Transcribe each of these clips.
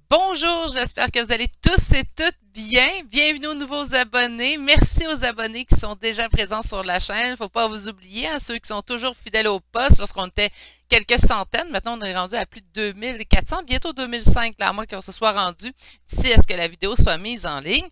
Bonjour, j'espère que vous allez tous et toutes bien. Bienvenue aux nouveaux abonnés. Merci aux abonnés qui sont déjà présents sur la chaîne. Il ne faut pas vous oublier, hein, ceux qui sont toujours fidèles au poste lorsqu'on était quelques centaines. Maintenant, on est rendu à plus de 2400, bientôt 2005, là, à moins qu'on se soit rendu d'ici à ce que la vidéo soit mise en ligne.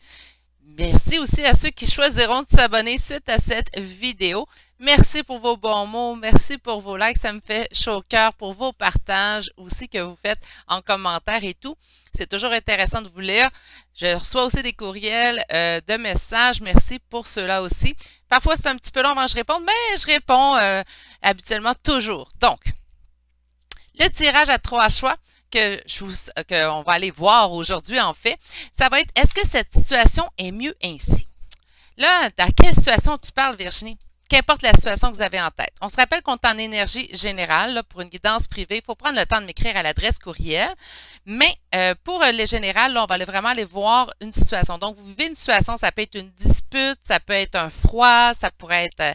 Merci aussi à ceux qui choisiront de s'abonner suite à cette vidéo. Merci pour vos bons mots, merci pour vos likes, ça me fait chaud au cœur, pour vos partages aussi que vous faites en commentaire et tout. C'est toujours intéressant de vous lire. Je reçois aussi des courriels, de messages, merci pour ceux-là aussi. Parfois, c'est un petit peu long avant que je réponde, mais je réponds habituellement toujours. Donc, le tirage à 3 choix qu'on va aller voir aujourd'hui, en fait, ça va être, est-ce que cette situation est mieux ainsi? Là, dans quelle situation tu parles, Virginie? Qu'importe la situation que vous avez en tête. On se rappelle qu'on est en énergie générale. Là, pour une guidance privée, il faut prendre le temps de m'écrire à l'adresse courriel. Mais pour les générales, là, on va vraiment aller voir une situation. Donc, vous vivez une situation, ça peut être une dispute, ça peut être un froid, ça pourrait être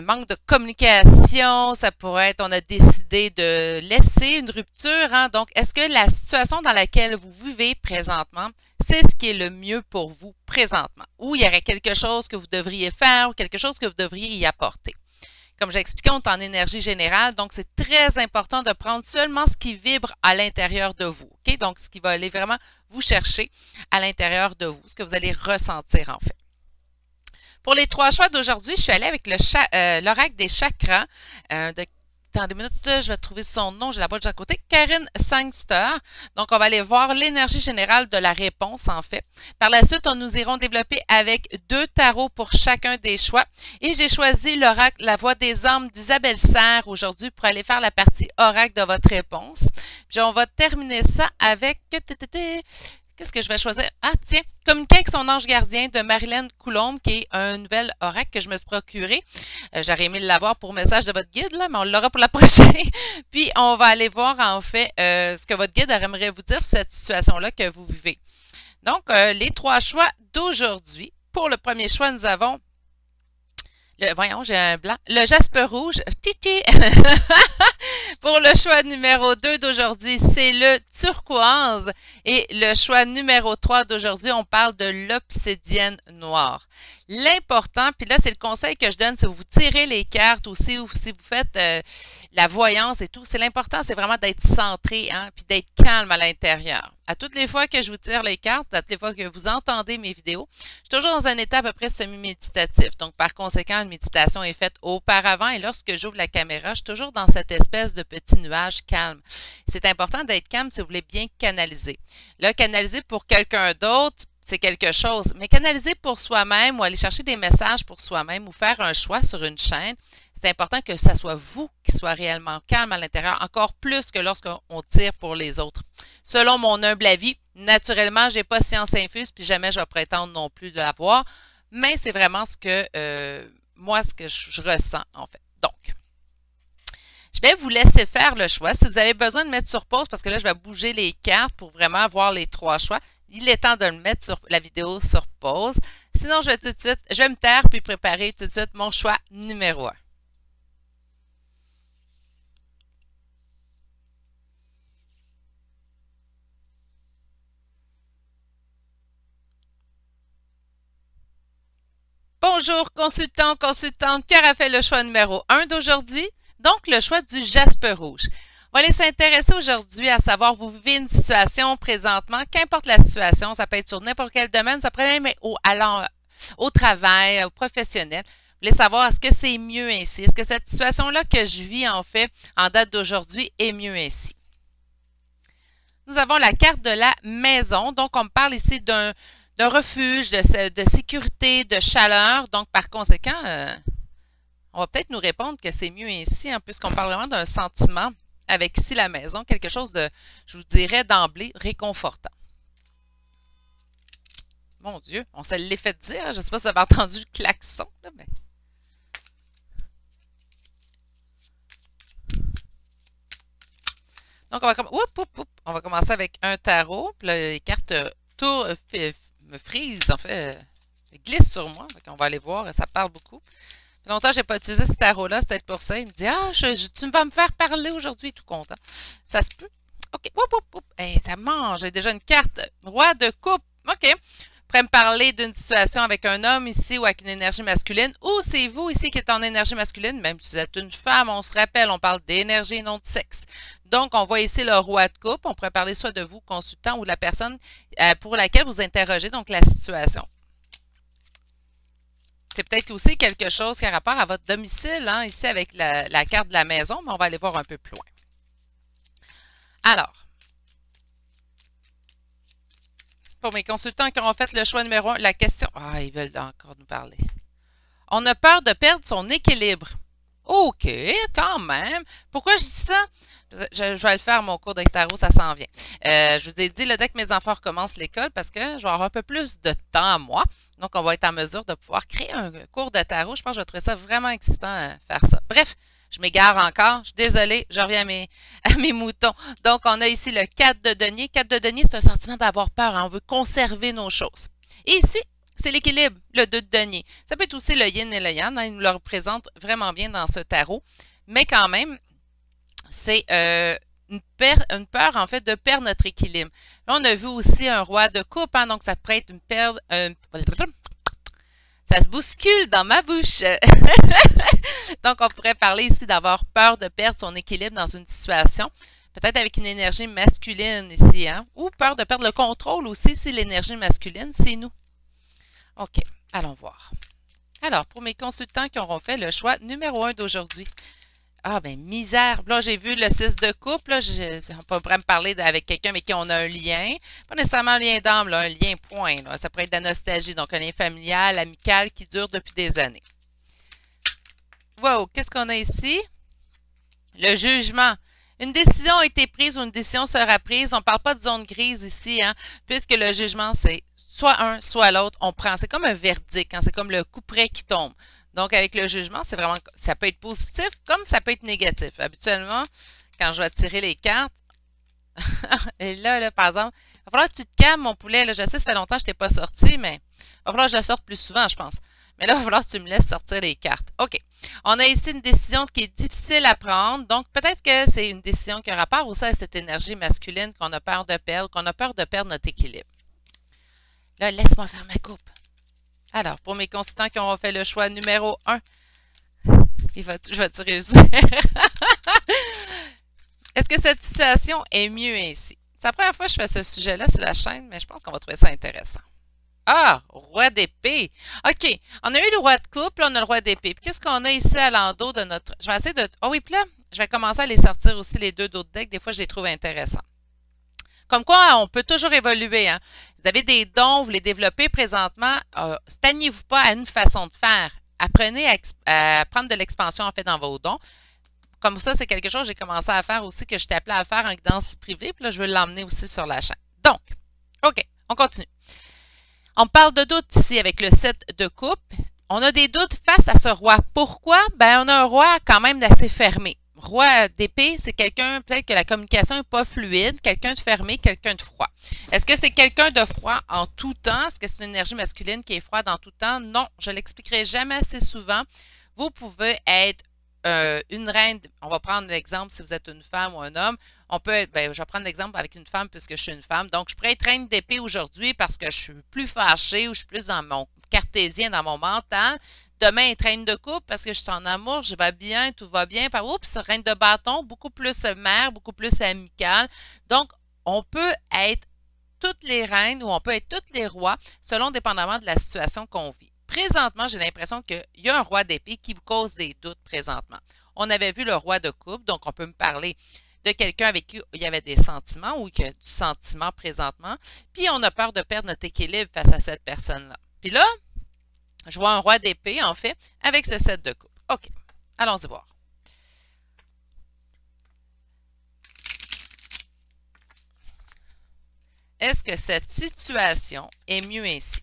manque de communication, ça pourrait être, on a décidé de laisser une rupture, hein? Donc, est-ce que la situation dans laquelle vous vivez présentement, c'est ce qui est le mieux pour vous présentement? Ou il y aurait quelque chose que vous devriez faire ou quelque chose que vous devriez y apporter? Comme j'ai expliqué, on est en énergie générale, donc c'est très important de prendre seulement ce qui vibre à l'intérieur de vous, OK? Donc, ce qui va aller vraiment vous chercher à l'intérieur de vous, ce que vous allez ressentir en fait. Pour les 3 choix d'aujourd'hui, je suis allée avec l'oracle des chakras dans des minutes, je vais trouver son nom, j'ai la boîte de côté, Karine Sangster. Donc, on va aller voir l'énergie générale de la réponse, en fait. Par la suite, nous irons développer avec 2 tarots pour chacun des choix. Et j'ai choisi l'oracle La Voix des âmes d'Isabelle Serre aujourd'hui pour aller faire la partie oracle de votre réponse. Puis, on va terminer ça avec... Qu'est-ce que je vais choisir? Ah, tiens, Communiquer avec son ange gardien de Marilyn Coulombe, qui est un nouvel oracle que je me suis procuré. J'aurais aimé l'avoir pour message de votre guide, là, mais on l'aura pour la prochaine. Puis, on va aller voir, en fait, ce que votre guide aimerait vous dire sur cette situation-là que vous vivez. Donc, les 3 choix d'aujourd'hui. Pour le premier choix, nous avons... voyons, j'ai un blanc. Le jaspe rouge. Titi! Pour le choix numéro 2 d'aujourd'hui, c'est le turquoise. Et le choix numéro 3 d'aujourd'hui, on parle de l'obsidienne noire. L'important, puis là, c'est le conseil que je donne, si vous tirez les cartes aussi, ou si vous faites la voyance et tout, c'est l'important, c'est vraiment d'être centré, hein, puis d'être calme à l'intérieur. À toutes les fois que je vous tire les cartes, à toutes les fois que vous entendez mes vidéos, je suis toujours dans un état à peu près semi-méditatif. Donc, par conséquent, une méditation est faite auparavant et lorsque j'ouvre la caméra, je suis toujours dans cette espèce de petit nuage calme. C'est important d'être calme si vous voulez bien canaliser. Là, canaliser pour quelqu'un d'autre, c'est quelque chose, mais canaliser pour soi-même ou aller chercher des messages pour soi-même ou faire un choix sur une chaîne, c'est important que ça soit vous qui soit réellement calme à l'intérieur, encore plus que lorsqu'on tire pour les autres. Selon mon humble avis, naturellement, je n'ai pas science infuse, puis jamais je vais prétendre non plus de l'avoir, mais c'est vraiment ce que, moi, ce que je ressens, en fait. Donc, je vais vous laisser faire le choix. Si vous avez besoin de mettre sur pause, parce que là, je vais bouger les cartes pour vraiment voir les 3 choix, il est temps de le mettre sur la vidéo sur pause. Sinon, je vais tout de suite, je vais me taire puis préparer tout de suite mon choix numéro 1. Bonjour, consultant, consultante, qui aura fait le choix numéro 1 d'aujourd'hui? Donc, le choix du jaspe rouge. On va aller s'intéresser aujourd'hui à savoir, vous vivez une situation présentement, qu'importe la situation, ça peut être sur n'importe quel domaine, ça peut même être au travail, au professionnel. Vous voulez savoir, est-ce que c'est mieux ainsi? Est-ce que cette situation-là que je vis, en fait, en date d'aujourd'hui, est mieux ainsi? Nous avons la carte de la maison. Donc, on me parle ici d'un refuge, de sécurité, de chaleur. Donc, par conséquent, on va peut-être nous répondre que c'est mieux ainsi, hein, puisqu'on parle vraiment d'un sentiment avec ici la maison, quelque chose de, je vous dirais d'emblée, réconfortant. Mon Dieu, on se l'est fait dire. Je ne sais pas si vous avez entendu le klaxon, là, mais... Donc, on va commencer avec un tarot. Puis là, les cartes me frisent, en fait, glissent sur moi. On va aller voir, ça parle beaucoup. Longtemps, je n'ai pas utilisé ce tarot-là, c'est peut-être pour ça. Il me dit, tu vas me faire parler aujourd'hui, tout content. Ça se peut. OK. Oup, oup, oup. Hey, ça mange. J'ai déjà une carte. Roi de coupe. OK. Pourrait me parler d'une situation avec un homme ici ou avec une énergie masculine, ou c'est vous ici qui êtes en énergie masculine, même si vous êtes une femme, on se rappelle, on parle d'énergie et non de sexe. Donc, on voit ici le roi de coupe. On pourrait parler soit de vous, consultant, ou de la personne pour laquelle vous interrogez, donc la situation. C'est peut-être aussi quelque chose qui a rapport à votre domicile, hein, ici avec la carte de la maison, mais on va aller voir un peu plus loin. Alors, pour mes consultants qui auront fait le choix numéro 1, la question... Ah, ils veulent encore nous parler. On a peur de perdre son équilibre. OK, quand même. Pourquoi je dis ça? Je vais le faire, mon cours de tarot, ça s'en vient. Je vous ai dit, là, dès que mes enfants recommencent l'école, parce que je vais avoir un peu plus de temps à moi, donc on va être en mesure de pouvoir créer un cours de tarot. Je pense que je vais trouver ça vraiment excitant à faire ça. Bref, je m'égare encore. Je suis désolée, je reviens à mes moutons. Donc, on a ici le 4 de denier. 4 de denier, c'est un sentiment d'avoir peur. Hein? On veut conserver nos choses. Et ici, c'est l'équilibre, le 2 de denier. Ça peut être aussi le yin et le yang. Hein? Il nous le représente vraiment bien dans ce tarot. Mais quand même, c'est une peur, en fait, de perdre notre équilibre. Là, on a vu aussi un roi de coupe, hein, donc ça pourrait être une perte... ça se bouscule dans ma bouche. Donc, on pourrait parler ici d'avoir peur de perdre son équilibre dans une situation, peut-être avec une énergie masculine ici, hein, ou peur de perdre le contrôle aussi si l'énergie masculine, c'est nous. OK, allons voir. Alors, pour mes consultants qui auront fait le choix numéro 1 d'aujourd'hui, ah, ben, misère. Là, j'ai vu le 6 de couple. Là, on pourrait me parler avec quelqu'un avec qui on a un lien. Pas nécessairement un lien d'âme, là, un lien point. Là. Ça pourrait être de la nostalgie. Donc, un lien familial, amical qui dure depuis des années. Wow, qu'est-ce qu'on a ici? Le jugement. Une décision a été prise ou une décision sera prise. On ne parle pas de zone grise ici, hein, puisque le jugement, c'est soit un, soit l'autre. On prend. C'est comme un verdict. Hein, c'est comme le coup près qui tombe. Donc, avec le jugement, c'est vraiment, ça peut être positif comme ça peut être négatif. Habituellement, quand je vais tirer les cartes, et là, par exemple, il va falloir que tu te calmes, mon poulet. Là, je sais, ça fait longtemps que je t'ai pas sorti, mais il va falloir que je la sorte plus souvent, je pense. Mais là, il va falloir que tu me laisses sortir les cartes. OK. On a ici une décision qui est difficile à prendre. Donc, peut-être que c'est une décision qui a rapport aussi à cette énergie masculine qu'on a peur de perdre, qu'on a peur de perdre notre équilibre. Là, laisse-moi faire ma coupe. Alors, pour mes consultants qui auront fait le choix numéro 1, je vais-tu réussir? Est-ce que cette situation est mieux ainsi? C'est la première fois que je fais ce sujet-là sur la chaîne, mais je pense qu'on va trouver ça intéressant. Ah, roi d'épée. OK, on a eu le roi de coupe, là, on a le roi d'épée. Puis qu'est-ce qu'on a ici à l'endos de notre... Je vais essayer de... Oh oui, puis là, je vais commencer à les sortir aussi, les deux d'autres decks. Des fois, je les trouve intéressants. Comme quoi, on peut toujours évoluer. Hein? Vous avez des dons, vous les développez présentement. Stagnez-vous pas à une façon de faire. Apprenez à prendre de l'expansion en fait dans vos dons. Comme ça, c'est quelque chose que j'ai commencé à faire aussi, que je t'ai appelé à faire en guidance privée. Puis là, je veux l'emmener aussi sur la chaîne. Donc, OK, on continue. On parle de doutes ici avec le 7 de coupe. On a des doutes face à ce roi. Pourquoi? Ben, on a un roi quand même assez fermé. Roi d'épée, c'est quelqu'un, peut-être que la communication n'est pas fluide, quelqu'un de fermé, quelqu'un de froid. Est-ce que c'est quelqu'un de froid en tout temps? Est-ce que c'est une énergie masculine qui est froide en tout temps? Non, je ne l'expliquerai jamais assez souvent. Vous pouvez être une reine, on va prendre l'exemple si vous êtes une femme ou un homme. On peut être, ben, je vais prendre l'exemple avec une femme puisque je suis une femme. Donc, je pourrais être reine d'épée aujourd'hui parce que je suis plus fâchée ou je suis plus dans mon cartésien, dans mon mental. Demain, être reine de coupe parce que je suis en amour, je vais bien, tout va bien. Par oups, reine de bâton, beaucoup plus mère, beaucoup plus amicale. Donc, on peut être toutes les reines ou on peut être tous les rois selon dépendamment de la situation qu'on vit. Présentement, j'ai l'impression qu'il y a un roi d'épée qui vous cause des doutes présentement. On avait vu le roi de coupe, donc on peut me parler de quelqu'un avec qui il y avait des sentiments ou qui a du sentiment présentement. Puis on a peur de perdre notre équilibre face à cette personne-là. Puis là, je vois un roi d'épée, en fait, avec ce 7 de coupe. OK, allons-y voir. Est-ce que cette situation est mieux ainsi?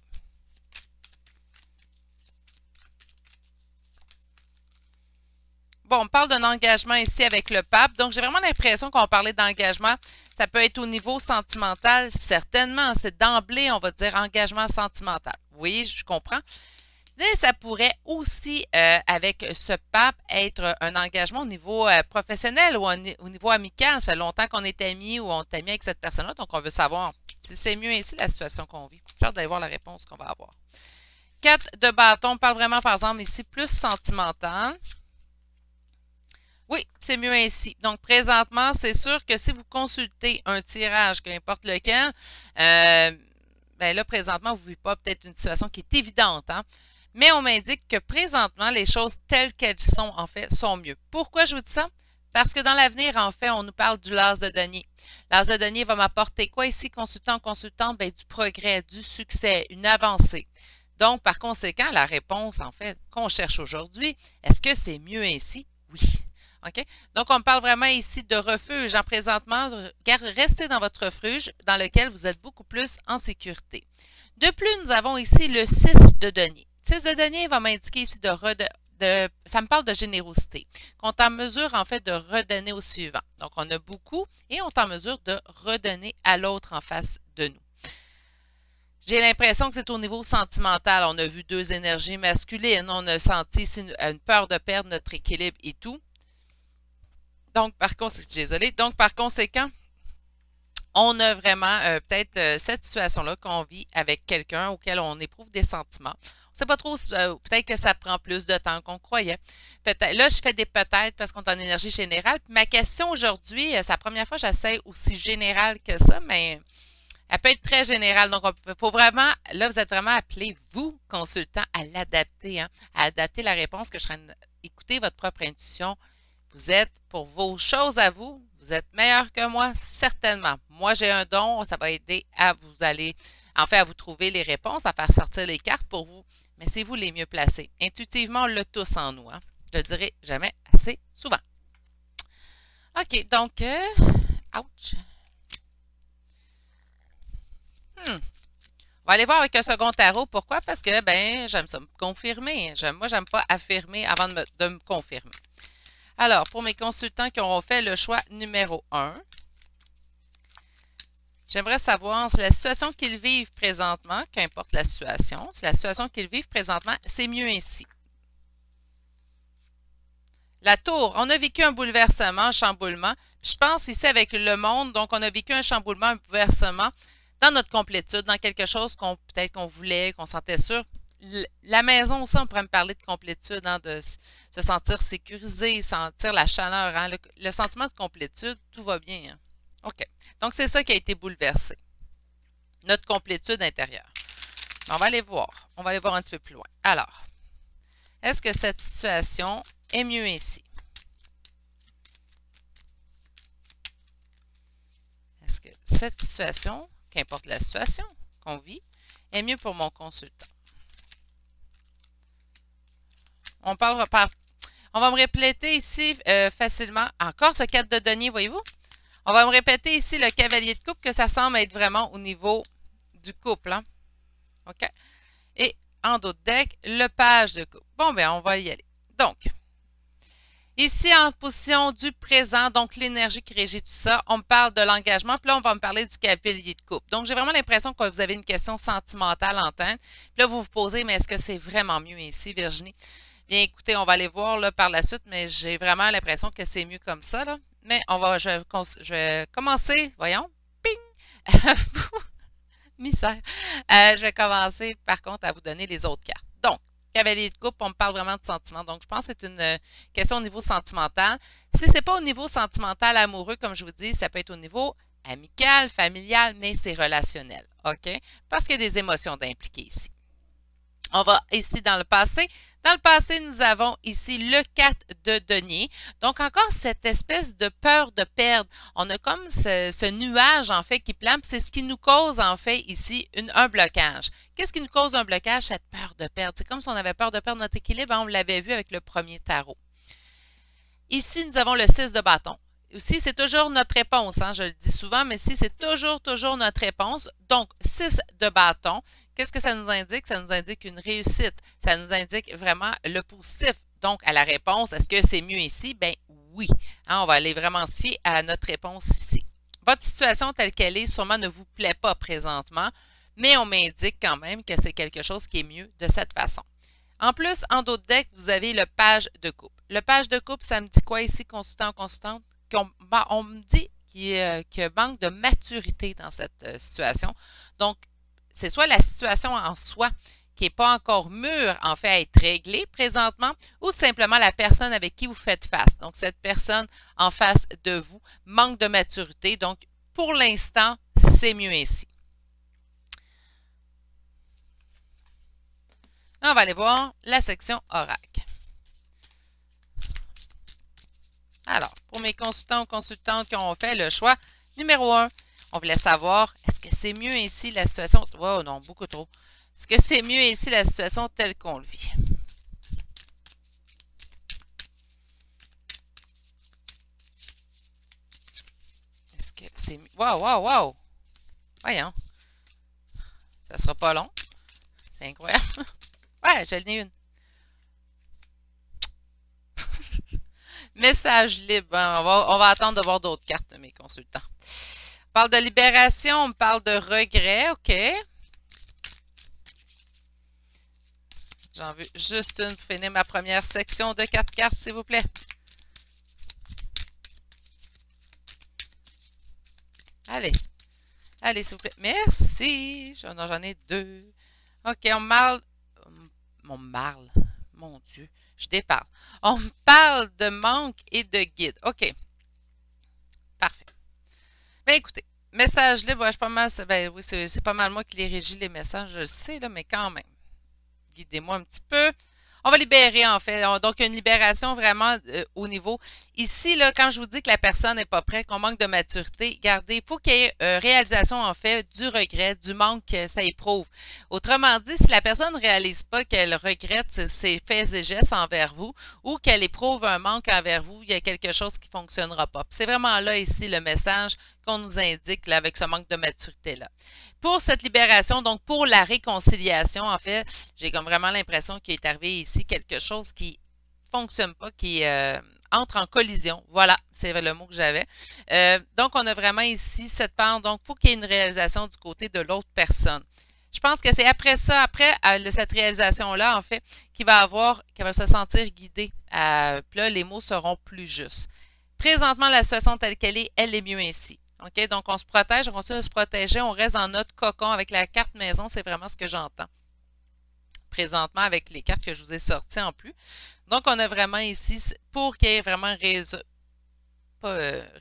Bon, on parle d'un engagement ici avec le pape. Donc, j'ai vraiment l'impression qu'on parlait d'engagement. Ça peut être au niveau sentimental, certainement. C'est d'emblée, on va dire, engagement sentimental. Oui, je comprends. Mais ça pourrait aussi, avec ce pape, être un engagement au niveau professionnel ou au niveau amical. Ça fait longtemps qu'on est amis ou on est amis avec cette personne-là, donc on veut savoir si c'est mieux ainsi la situation qu'on vit. J'ai hâte d'aller voir la réponse qu'on va avoir. 4 de bâton, on parle vraiment, par exemple, ici, plus sentimental. Oui, c'est mieux ainsi. Donc, présentement, c'est sûr que si vous consultez un tirage, qu'importe lequel, ben là, présentement, vous ne vivez pas peut-être une situation qui est évidente, hein? Mais on m'indique que présentement, les choses telles qu'elles sont, en fait, sont mieux. Pourquoi je vous dis ça? Parce que dans l'avenir, en fait, on nous parle du l'as de denier. L'as de denier va m'apporter quoi ici, consultant, consultante? Ben, du progrès, du succès, une avancée. Donc, par conséquent, la réponse, en fait, qu'on cherche aujourd'hui, est-ce que c'est mieux ainsi? Oui. OK? Donc, on parle vraiment ici de refuge. En présentement, restez dans votre refuge dans lequel vous êtes beaucoup plus en sécurité. De plus, nous avons ici le 6 de denier. 6 de denier va m'indiquer ici ça me parle de générosité, qu'on est en mesure, en fait, de redonner au suivant. Donc, on a beaucoup et on est en mesure de redonner à l'autre en face de nous. J'ai l'impression que c'est au niveau sentimental. On a vu 2 énergies masculines. On a senti ici une peur de perdre notre équilibre et tout. Donc, par conséquent, on a vraiment peut-être cette situation-là qu'on vit avec quelqu'un auquel on éprouve des sentiments. On ne sait pas trop, peut-être que ça prend plus de temps qu'on croyait. Peut-être, là, je fais des peut-être parce qu'on est en énergie générale. Puis ma question aujourd'hui, c'est la première fois que j'essaie aussi générale que ça, mais elle peut être très générale. Donc, il faut vraiment, là, vous êtes vraiment appelé, vous, consultant, à l'adapter, hein, à adapter la réponse que je serais écouter votre propre intuition. Vous êtes, pour vos choses à vous, vous êtes meilleur que moi, certainement. Moi, j'ai un don, ça va aider à vous aller, en fait, à vous trouver les réponses, à faire sortir les cartes pour vous. Mais c'est vous les mieux placés. Intuitivement, on l'a tous en nous. Hein? Je le dirai jamais assez souvent. OK, donc, ouch. On va aller voir avec un second tarot. Pourquoi? Parce que, ben, j'aime ça me confirmer. Moi, j'aime pas affirmer avant de me confirmer. Alors, pour mes consultants qui auront fait le choix numéro 1, j'aimerais savoir si la situation qu'ils vivent présentement, qu'importe la situation, si la situation qu'ils vivent présentement, c'est mieux ainsi. La tour, on a vécu un bouleversement, un chamboulement. Je pense ici avec le monde, donc on a vécu un chamboulement, un bouleversement dans notre complétude, dans quelque chose qu'on peut-être qu'on voulait, qu'on sentait sûr. La maison aussi, on pourrait me parler de complétude, hein, de se sentir sécurisé, sentir la chaleur. Hein, le sentiment de complétude, tout va bien. Hein. OK. Donc, c'est ça qui a été bouleversé. Notre complétude intérieure. On va aller voir. On va aller voir un petit peu plus loin. Alors, est-ce que cette situation est mieux ainsi? Est-ce que cette situation, qu'importe la situation qu'on vit, est mieux pour mon consultant? On va me répéter ici facilement. Encore ce 4 de denier, voyez-vous? On va me répéter ici le cavalier de coupe, que ça semble être vraiment au niveau du couple. Hein? OK? Et en d'autres decks, le page de coupe. Bon, bien, on va y aller. Donc, ici en position du présent, donc l'énergie qui régit tout ça, on me parle de l'engagement, puis là, on va me parler du cavalier de coupe. Donc, j'ai vraiment l'impression que vous avez une question sentimentale en tête. Puis là, vous vous posez, mais est-ce que c'est vraiment mieux ici, Virginie? Bien, écoutez, on va aller voir là, par la suite, mais j'ai vraiment l'impression que c'est mieux comme ça. Là. Mais je vais commencer, voyons, ping, misère. Je vais commencer, par contre, à vous donner les autres cartes. Donc, cavalier de coupe, on me parle vraiment de sentiments. Donc, je pense que c'est une question au niveau sentimental. Si ce n'est pas au niveau sentimental amoureux, comme je vous dis, ça peut être au niveau amical, familial, mais c'est relationnel. OK? Parce qu'il y a des émotions d'impliquer ici. On va ici dans le passé. Dans le passé, nous avons ici le 4 de denier. Donc, encore cette espèce de peur de perdre. On a comme ce nuage, en fait, qui plane. C'est ce qui nous cause, en fait, ici, un blocage. Qu'est-ce qui nous cause un blocage? Cette peur de perdre. C'est comme si on avait peur de perdre notre équilibre. Hein? On l'avait vu avec le premier tarot. Ici, nous avons le 6 de bâton. Aussi, c'est toujours notre réponse. Hein? Je le dis souvent, mais ici, c'est toujours notre réponse. Donc, 6 de bâton. Qu'est-ce que ça nous indique? Ça nous indique une réussite. Ça nous indique vraiment le positif. Donc, à la réponse, est-ce que c'est mieux ici? Bien, oui. Hein, on va aller vraiment se fier à notre réponse ici. Votre situation telle qu'elle est, sûrement ne vous plaît pas présentement, mais on m'indique quand même que c'est quelque chose qui est mieux de cette façon. En plus, en dos de deck, vous avez le page de couple. Le page de couple, ça me dit quoi ici, consultant, consultante? On me dit qu'il y a manque de maturité dans cette situation. Donc, c'est soit la situation en soi qui n'est pas encore mûre, en fait, à être réglée présentement, ou tout simplement la personne avec qui vous faites face. Donc, cette personne en face de vous manque de maturité. Donc, pour l'instant, c'est mieux ainsi. Là, on va aller voir la section oracle. Alors, pour mes consultants ou consultantes qui ont fait le choix numéro 1, on voulait savoir, est-ce que c'est mieux ainsi la situation? Oh non, beaucoup trop. Est-ce que c'est mieux ici la situation telle qu'on le vit? Est-ce que c'est mieux? Wow, wow, wow! Voyons. Ça sera pas long. C'est incroyable. Ouais, j'en ai une. Message libre. On va attendre de voir d'autres cartes, mes consultants. On parle de libération, on parle de regret. OK. J'en veux juste une pour finir ma première section de 4 cartes, s'il vous plaît. Allez. Allez, s'il vous plaît. Merci. J'en ai 2. OK, on parle... Mon Dieu, je déparle. On parle de manque et de guide. OK. Parfait. Bien, écoutez, message libre, je suis pas mal... Ben oui, c'est pas mal moi qui les régis, les messages, je le sais, là, mais quand même. Guidez-moi un petit peu. On va libérer, en fait. Donc, une libération vraiment au niveau. Ici, là, quand je vous dis que la personne n'est pas prête, qu'on manque de maturité, regardez, il faut qu'il y ait réalisation, en fait, du regret, du manque que ça éprouve. Autrement dit, si la personne ne réalise pas qu'elle regrette ses faits et gestes envers vous ou qu'elle éprouve un manque envers vous, il y a quelque chose qui ne fonctionnera pas. C'est vraiment là, ici, le message qu'on nous indique là, avec ce manque de maturité-là. Pour cette libération, donc pour la réconciliation, en fait, j'ai comme vraiment l'impression qu'il est arrivé ici quelque chose qui ne fonctionne pas, qui entre en collision. Voilà, c'est le mot que j'avais. Donc, on a vraiment ici cette part. Donc, il faut qu'il y ait une réalisation du côté de l'autre personne. Je pense que c'est après ça, après cette réalisation-là, en fait, qu'il va se sentir guidé. Puis là, les mots seront plus justes. Présentement, la situation telle qu'elle est, elle est mieux ainsi. OK? Donc, on se protège, on continue de se protéger, on reste dans notre cocon avec la carte maison, c'est vraiment ce que j'entends présentement avec les cartes que je vous ai sorties en plus. Donc, on a vraiment ici, pour qu'il y ait vraiment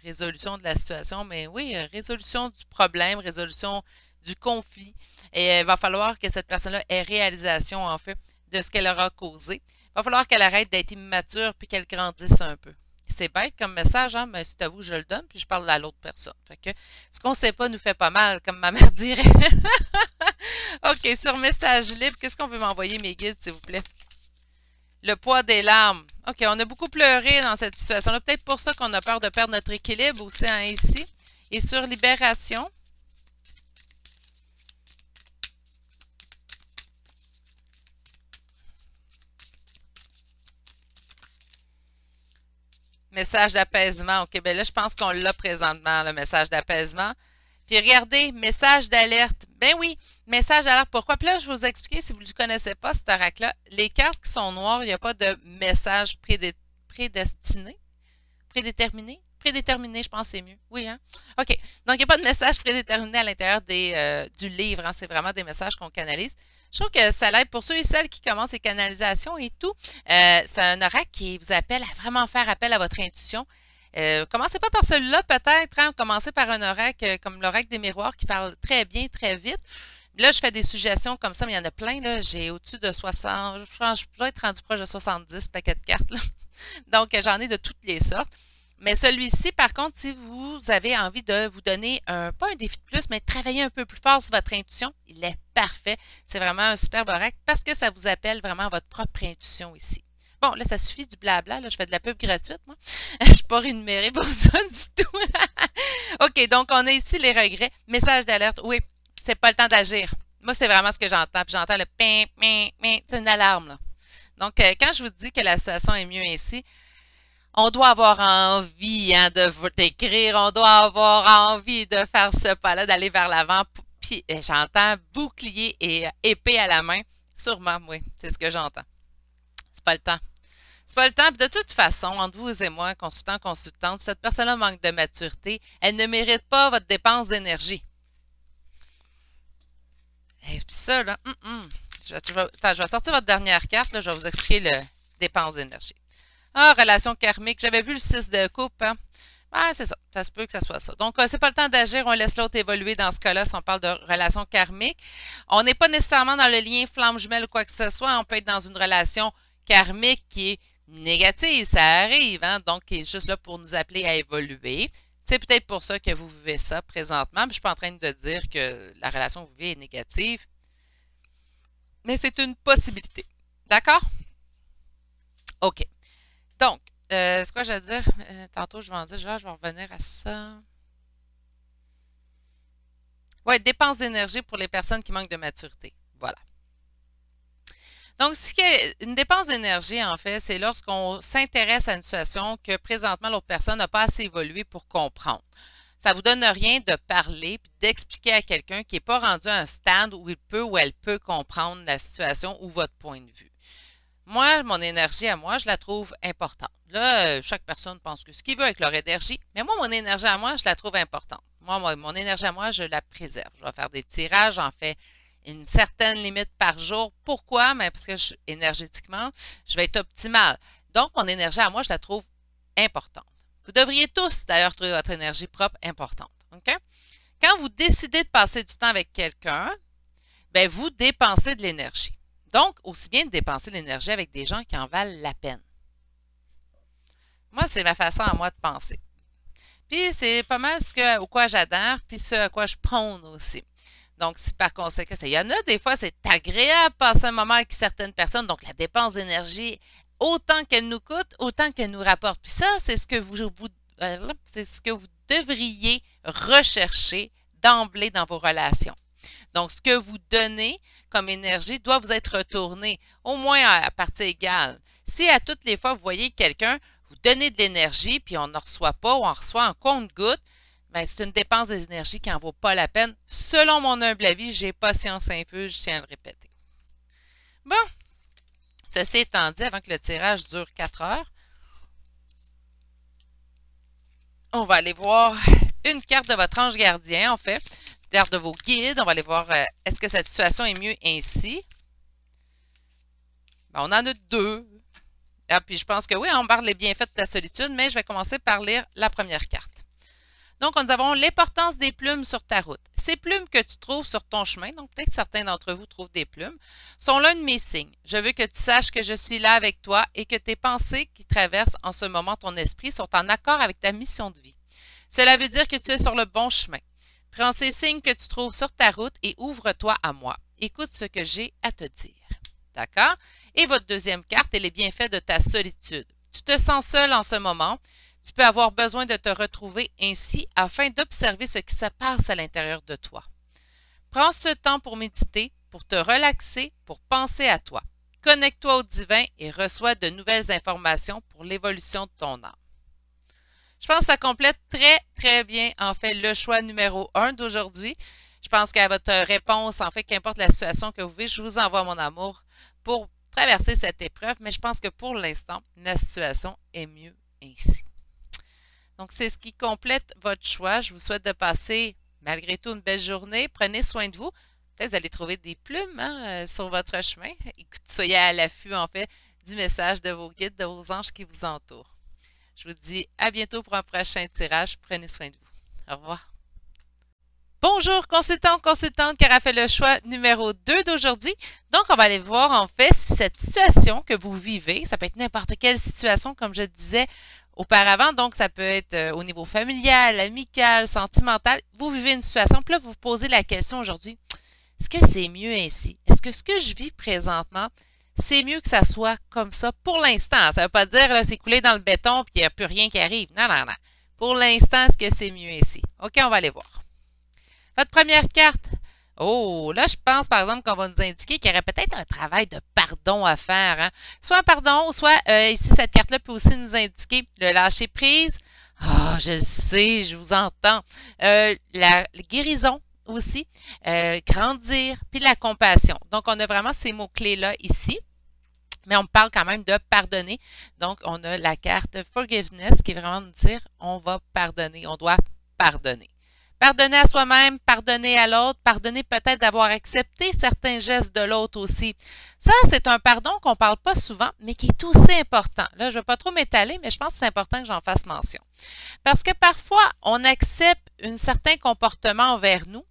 résolution de la situation, mais oui, résolution du problème, résolution du conflit. Et il va falloir que cette personne-là ait réalisation, en fait, de ce qu'elle aura causé. Il va falloir qu'elle arrête d'être immature puis qu'elle grandisse un peu. C'est bête comme message, hein, mais c'est à vous que je le donne, puis je parle à l'autre personne. Fait que ce qu'on ne sait pas nous fait pas mal, comme ma mère dirait. OK, sur message libre, qu'est-ce qu'on veut m'envoyer, mes guides, s'il vous plaît? Le poids des larmes. OK, on a beaucoup pleuré dans cette situation-là. Peut-être pour ça qu'on a peur de perdre notre équilibre aussi, hein, ici. Et sur libération. Message d'apaisement. OK, bien là, je pense qu'on l'a présentement, le message d'apaisement. Puis regardez, message d'alerte. Ben oui, message d'alerte. Pourquoi? Puis là, je vais vous expliquer, si vous ne le connaissez pas, cet oracle-là, les cartes qui sont noires, il n'y a pas de message prédestiné, prédéterminé. Prédéterminé, je pense que c'est mieux. Oui, hein? OK. Donc, il n'y a pas de message prédéterminé à l'intérieur du livre. Hein? C'est vraiment des messages qu'on canalise. Je trouve que ça l'aide pour ceux et celles qui commencent les canalisations et tout. C'est un oracle qui vous appelle à vraiment faire appel à votre intuition. Commencez pas par celui-là, peut-être. Hein? Commencez par un oracle comme l'oracle des miroirs qui parle très bien, très vite. Là, je fais des suggestions comme ça, mais il y en a plein. J'ai au-dessus de 60, je dois être rendu proche de 70 paquets de cartes. Là. Donc, j'en ai de toutes les sortes. Mais celui-ci, par contre, si vous avez envie de vous donner pas un défi de plus, mais de travailler un peu plus fort sur votre intuition, il est parfait. C'est vraiment un superbe oracle parce que ça vous appelle vraiment à votre propre intuition ici. Bon, là, ça suffit du blabla. Là, je fais de la pub gratuite, moi. Je ne suis pas rémunérée pour ça du tout. OK, donc on a ici les regrets. Message d'alerte. Oui, c'est pas le temps d'agir. Moi, c'est vraiment ce que j'entends. Puis j'entends le ping, ping, ping. C'est une alarme, là. Donc, quand je vous dis que la situation est mieux ainsi, on doit avoir envie hein, de vous décrire, on doit avoir envie de faire ce pas-là, d'aller vers l'avant. Puis j'entends bouclier et épée à la main. Sûrement, oui, c'est ce que j'entends. pas le temps. C'est pas le temps. Puis de toute façon, entre vous et moi, consultant, consultante, cette personne-là manque de maturité. Elle ne mérite pas votre dépense d'énergie. Et puis ça, là, je vais sortir votre dernière carte. Là, je vais vous expliquer le dépense d'énergie. Ah, relation karmique. J'avais vu le 6 de coupe. Hein? Ah, c'est ça. Ça se peut que ça soit ça. Donc, c'est pas le temps d'agir. On laisse l'autre évoluer dans ce cas-là si on parle de relation karmique. On n'est pas nécessairement dans le lien flamme jumelle ou quoi que ce soit. On peut être dans une relation karmique qui est négative. Ça arrive. Hein? Donc, qui est juste là pour nous appeler à évoluer. C'est peut-être pour ça que vous vivez ça présentement. Je ne suis pas en train de dire que la relation que vous vivez est négative. Mais c'est une possibilité. D'accord? OK. Donc, c'est quoi je vais dire? Tantôt, je vais en dire, genre, je vais revenir à ça. Oui, dépenses d'énergie pour les personnes qui manquent de maturité. Voilà. Donc, une dépense d'énergie, en fait, c'est lorsqu'on s'intéresse à une situation que présentement l'autre personne n'a pas assez évolué pour comprendre. Ça ne vous donne rien de parler et d'expliquer à quelqu'un qui n'est pas rendu à un stade où il peut ou elle peut comprendre la situation ou votre point de vue. Moi, mon énergie à moi, je la trouve importante. Là, chaque personne pense que ce qu'il veut avec leur énergie, mais moi, mon énergie à moi, je la trouve importante. Moi, mon énergie à moi, je la préserve. Je vais faire des tirages, j'en fais une certaine limite par jour. Pourquoi? Mais parce que énergétiquement, je vais être optimale. Donc, mon énergie à moi, je la trouve importante. Vous devriez tous, d'ailleurs, trouver votre énergie propre importante. OK? Quand vous décidez de passer du temps avec quelqu'un, bien, vous dépensez de l'énergie. Donc, aussi bien de dépenser de l'énergie avec des gens qui en valent la peine. Moi, c'est ma façon à moi de penser. Puis, c'est pas mal au quoi j'adhère, puis ce à quoi je prône aussi. Donc, si par conséquent, il y en a des fois, c'est agréable de passer un moment avec certaines personnes. Donc, la dépense d'énergie, autant qu'elle nous coûte, autant qu'elle nous rapporte. Puis ça, c'est ce que c'est ce que vous devriez rechercher d'emblée dans vos relations. Donc, ce que vous donnez comme énergie doit vous être retourné, au moins à partie égale. Si à toutes les fois, vous voyez quelqu'un, vous donnez de l'énergie, puis on ne reçoit pas ou on reçoit en compte-gouttes, bien, c'est une dépense d'énergie qui n'en vaut pas la peine. Selon mon humble avis, je n'ai pas science infuse, je tiens à le répéter. Bon, ceci étant dit, avant que le tirage dure 4 heures, on va aller voir une carte de votre ange gardien, en fait, carte de vos guides. On va aller voir, est-ce que cette situation est mieux ainsi? Ben, on en a 2. Ah, puis je pense que oui, on parle les bienfaits de la solitude, mais je vais commencer par lire la première carte. Donc, nous avons l'importance des plumes sur ta route. Ces plumes que tu trouves sur ton chemin, donc peut-être certains d'entre vous trouvent des plumes, sont l'un de mes signes. Je veux que tu saches que je suis là avec toi et que tes pensées qui traversent en ce moment ton esprit sont en accord avec ta mission de vie. Cela veut dire que tu es sur le bon chemin. Prends ces signes que tu trouves sur ta route et ouvre-toi à moi. Écoute ce que j'ai à te dire. D'accord? Et votre deuxième carte est les bienfaits de ta solitude. Tu te sens seul en ce moment. Tu peux avoir besoin de te retrouver ainsi afin d'observer ce qui se passe à l'intérieur de toi. Prends ce temps pour méditer, pour te relaxer, pour penser à toi. Connecte-toi au divin et reçois de nouvelles informations pour l'évolution de ton âme. Je pense que ça complète très, très bien, en fait, le choix numéro 1 d'aujourd'hui. Je pense qu'à votre réponse, en fait, qu'importe la situation que vous vivez, je vous envoie mon amour pour traverser cette épreuve, mais je pense que pour l'instant, la situation est mieux ainsi. Donc, c'est ce qui complète votre choix. Je vous souhaite de passer, malgré tout, une belle journée. Prenez soin de vous. Peut-être que vous allez trouver des plumes sur votre chemin. Soyez à l'affût, en fait, du message de vos guides, de vos anges qui vous entourent. Je vous dis à bientôt pour un prochain tirage. Prenez soin de vous. Au revoir. Bonjour, consultant, consultante qui aura fait le choix numéro 2 d'aujourd'hui. Donc, on va aller voir, en fait, cette situation que vous vivez. Ça peut être n'importe quelle situation, comme je disais auparavant. Donc, ça peut être au niveau familial, amical, sentimental. Vous vivez une situation, puis là, vous vous posez la question aujourd'hui, est-ce que c'est mieux ainsi? Est-ce que ce que je vis présentement, c'est mieux que ça soit comme ça pour l'instant? Ça ne veut pas dire, là, c'est coulé dans le béton puis il n'y a plus rien qui arrive. Non, non, non. Pour l'instant, est-ce que c'est mieux ainsi? OK, on va aller voir. Votre première carte. Oh, là, je pense, par exemple, qu'on va nous indiquer qu'il y aurait peut-être un travail de pardon à faire. Hein? Soit un pardon, soit ici, cette carte-là peut aussi nous indiquer le lâcher-prise. Ah, je le sais, je vous entends. La guérison aussi, grandir, puis la compassion. Donc, on a vraiment ces mots-clés-là ici. Mais on parle quand même de pardonner. Donc, on a la carte Forgiveness qui est vraiment nous dire on va pardonner, on doit pardonner. Pardonner à soi-même, pardonner à l'autre, pardonner peut-être d'avoir accepté certains gestes de l'autre aussi. Ça, c'est un pardon qu'on ne parle pas souvent, mais qui est aussi important. Là, je ne vais pas trop m'étaler, mais je pense que c'est important que j'en fasse mention. Parce que parfois, on accepte un certain comportement envers nous,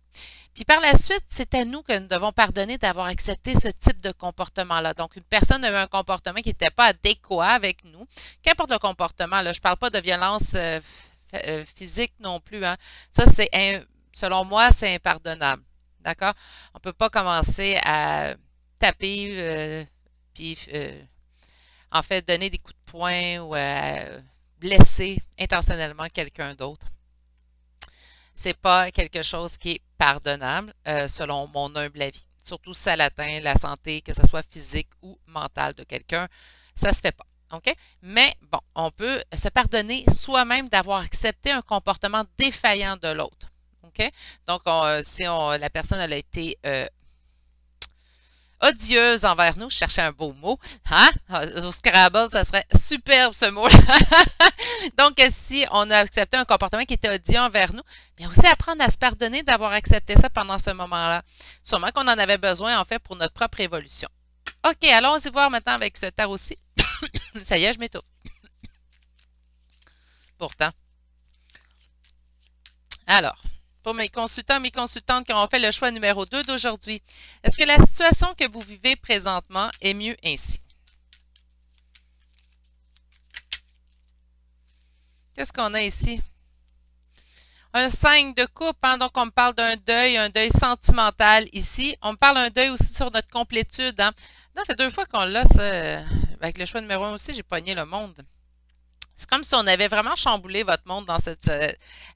puis par la suite, c'est à nous que nous devons pardonner d'avoir accepté ce type de comportement-là. Donc, une personne a eu un comportement qui n'était pas adéquat avec nous. Qu'importe le comportement, là, je ne parle pas de violence physique non plus. Hein. Ça, selon moi, c'est impardonnable. D'accord? On ne peut pas commencer à taper, puis en fait, donner des coups de poing ou blesser intentionnellement quelqu'un d'autre. C'est pas quelque chose qui est pardonnable, selon mon humble avis. Surtout si ça atteint la santé, que ce soit physique ou mentale de quelqu'un, ça se fait pas. OK? Mais bon, on peut se pardonner soi-même d'avoir accepté un comportement défaillant de l'autre. OK? Donc, si la personne elle a été odieuse envers nous, je cherchais un beau mot, hein? Au Scrabble, ça serait superbe ce mot-là. Donc, si on a accepté un comportement qui était odieux envers nous, mais aussi apprendre à se pardonner d'avoir accepté ça pendant ce moment-là. Sûrement qu'on en avait besoin, en fait, pour notre propre évolution. OK, allons-y voir maintenant avec ce tarot-ci. Ça y est, je m'étouffe. Pourtant. Alors, pour mes consultants, mes consultantes qui ont fait le choix numéro 2 d'aujourd'hui, est-ce que la situation que vous vivez présentement est mieux ainsi? Qu'est-ce qu'on a ici? Un 5 de coupe, hein, donc on me parle d'un deuil sentimental ici. On me parle d'un deuil aussi sur notre complétude. Hein. Là, ça fait 2 fois qu'on l'a, ça. Avec le choix numéro 1 aussi, j'ai pogné le monde. C'est comme si on avait vraiment chamboulé votre monde dans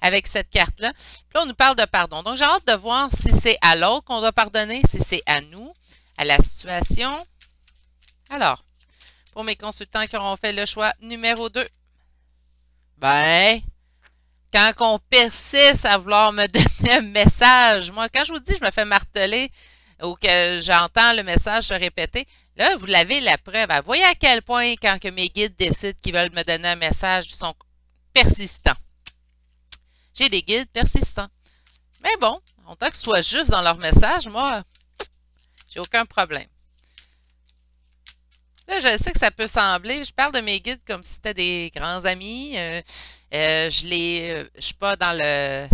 avec cette carte-là. Puis là, on nous parle de pardon. Donc, j'ai hâte de voir si c'est à l'autre qu'on doit pardonner, si c'est à nous, à la situation. Alors, pour mes consultants qui auront fait le choix numéro 2, ben, quand on persiste à vouloir me donner un message, moi, quand je vous dis je me fais marteler ou que j'entends le message se répéter, là, vous l'avez la preuve. Voyez à quel point, quand que mes guides décident qu'ils veulent me donner un message, ils sont persistants. J'ai des guides persistants. Mais bon, en tant que ce soit juste dans leur message, moi, j'ai aucun problème. Là, je sais que ça peut sembler, je parle de mes guides comme si c'était des grands amis. Je suis pas dans les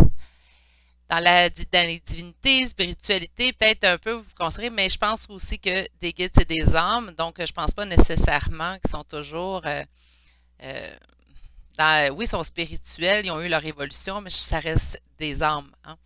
divinités, spiritualité, peut-être un peu, vous considérez, mais je pense aussi que des guides, c'est des âmes, donc je pense pas nécessairement qu'ils sont toujours oui, ils sont spirituels, ils ont eu leur évolution, mais ça reste des âmes. Hein.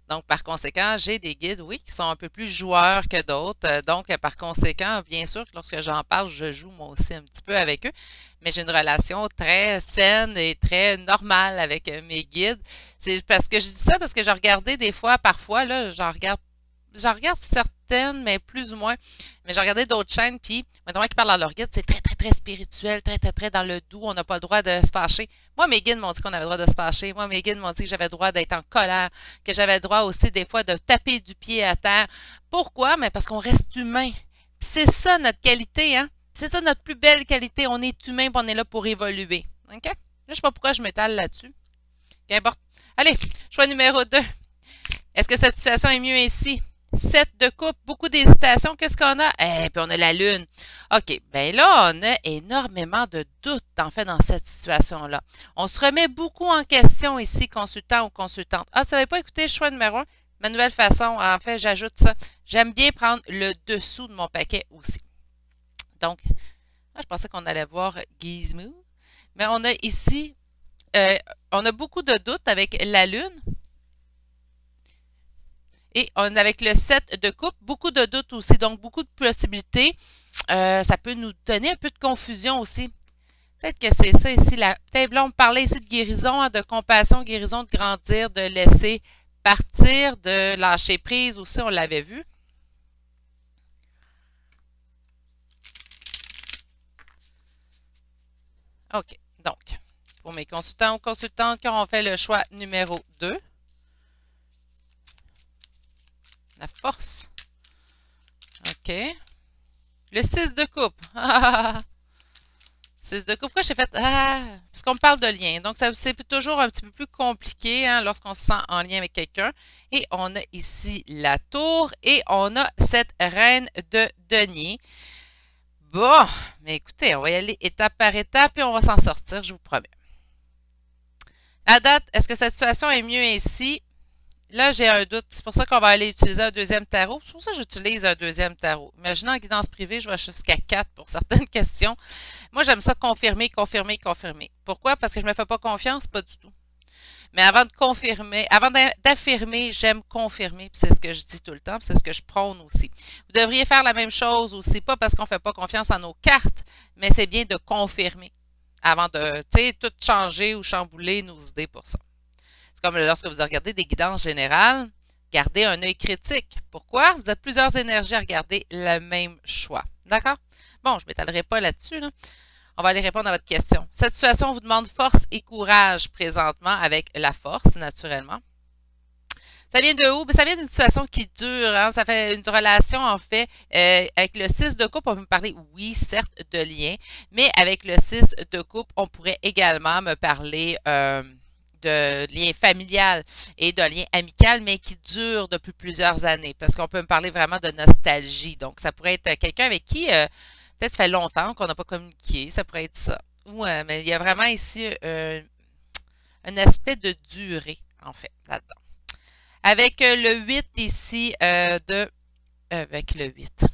Donc, par conséquent, j'ai des guides, oui, qui sont un peu plus joueurs que d'autres. Donc, par conséquent, bien sûr que lorsque j'en parle, je joue moi aussi un petit peu avec eux. Mais j'ai une relation très saine et très normale avec mes guides. C'est parce que je dis ça parce que j'ai regardé des fois, parfois, là, j'en regarde certaines, mais plus ou moins. Mais j'ai regardé d'autres chaînes, puis, maintenant qui parlent à leur guide, c'est très, très, très spirituel, très, très, très dans le doux. On n'a pas le droit de se fâcher. Moi, mes guides m'ont dit qu'on avait le droit de se fâcher. Moi, mes guides m'ont dit que j'avais le droit d'être en colère, que j'avais le droit aussi, des fois, de taper du pied à terre. Pourquoi? Mais parce qu'on reste humain. C'est ça, notre qualité, hein? C'est ça, notre plus belle qualité. On est humain, puis on est là pour évoluer. OK? Là, je ne sais pas pourquoi je m'étale là-dessus. Qu'importe. Allez, choix numéro 2. Est-ce que cette situation est mieux ainsi? 7 de coupe, beaucoup d'hésitation. Qu'est-ce qu'on a? Eh, puis on a la lune. OK, bien là, on a énormément de doutes, en fait, dans cette situation-là. On se remet beaucoup en question ici, consultant ou consultante. Ah, ça n'avait pas écouté le choix numéro 1? Ma nouvelle façon, en fait, j'ajoute ça. J'aime bien prendre le dessous de mon paquet aussi. Donc, je pensais qu'on allait voir Gizmo. Mais on a ici, on a beaucoup de doutes avec la lune. Et avec le 7 de coupe, beaucoup de doutes aussi, donc beaucoup de possibilités. Ça peut nous donner un peu de confusion aussi. Peut-être que c'est ça ici. Peut-être là, on parlait ici de guérison, hein, de compassion, guérison, de grandir, de laisser partir, de lâcher prise aussi, on l'avait vu. OK, donc, pour mes consultants ou consultantes qui auront fait le choix numéro 2, la force. OK. Le 6 de coupe. 6 de coupe. Pourquoi j'ai fait parce qu'on me parle de lien. Donc, c'est toujours un petit peu plus compliqué hein, lorsqu'on se sent en lien avec quelqu'un. Et on a ici la tour et on a cette reine de denier. Bon, mais écoutez, on va y aller étape par étape et on va s'en sortir, je vous promets. À date, est-ce que cette situation est mieux ainsi? Là, j'ai un doute. C'est pour ça qu'on va aller utiliser un deuxième tarot. C'est pour ça que j'utilise un deuxième tarot. Imaginez en guidance privée, je vais jusqu'à 4 pour certaines questions. Moi, j'aime ça confirmer, confirmer, confirmer. Pourquoi? Parce que je ne me fais pas confiance? Pas du tout. Mais avant de confirmer, avant d'affirmer, j'aime confirmer. C'est ce que je dis tout le temps, c'est ce que je prône aussi. Vous devriez faire la même chose aussi, pas parce qu'on ne fait pas confiance à nos cartes, mais c'est bien de confirmer avant de, tu sais, tout changer ou chambouler nos idées pour ça. C'est comme lorsque vous regardez des guidances générales, gardez un œil critique. Pourquoi? Vous avez plusieurs énergies à regarder le même choix. D'accord? Bon, je ne m'étalerai pas là-dessus. Là. On va aller répondre à votre question. Cette situation vous demande force et courage présentement avec la force, naturellement. Ça vient de où? Ça vient d'une situation qui dure. Hein? Ça fait une relation, en fait, avec le 6 de coupe, on peut me parler, oui, certes, de lien, mais avec le 6 de coupe, on pourrait également me parler de lien familial et de lien amical, mais qui dure depuis plusieurs années, parce qu'on peut me parler vraiment de nostalgie. Donc, ça pourrait être quelqu'un avec qui, peut-être ça fait longtemps qu'on n'a pas communiqué, ça pourrait être ça. Ou, mais il y a vraiment ici un aspect de durée, en fait, là-dedans. Avec le 8 ici, avec le 8,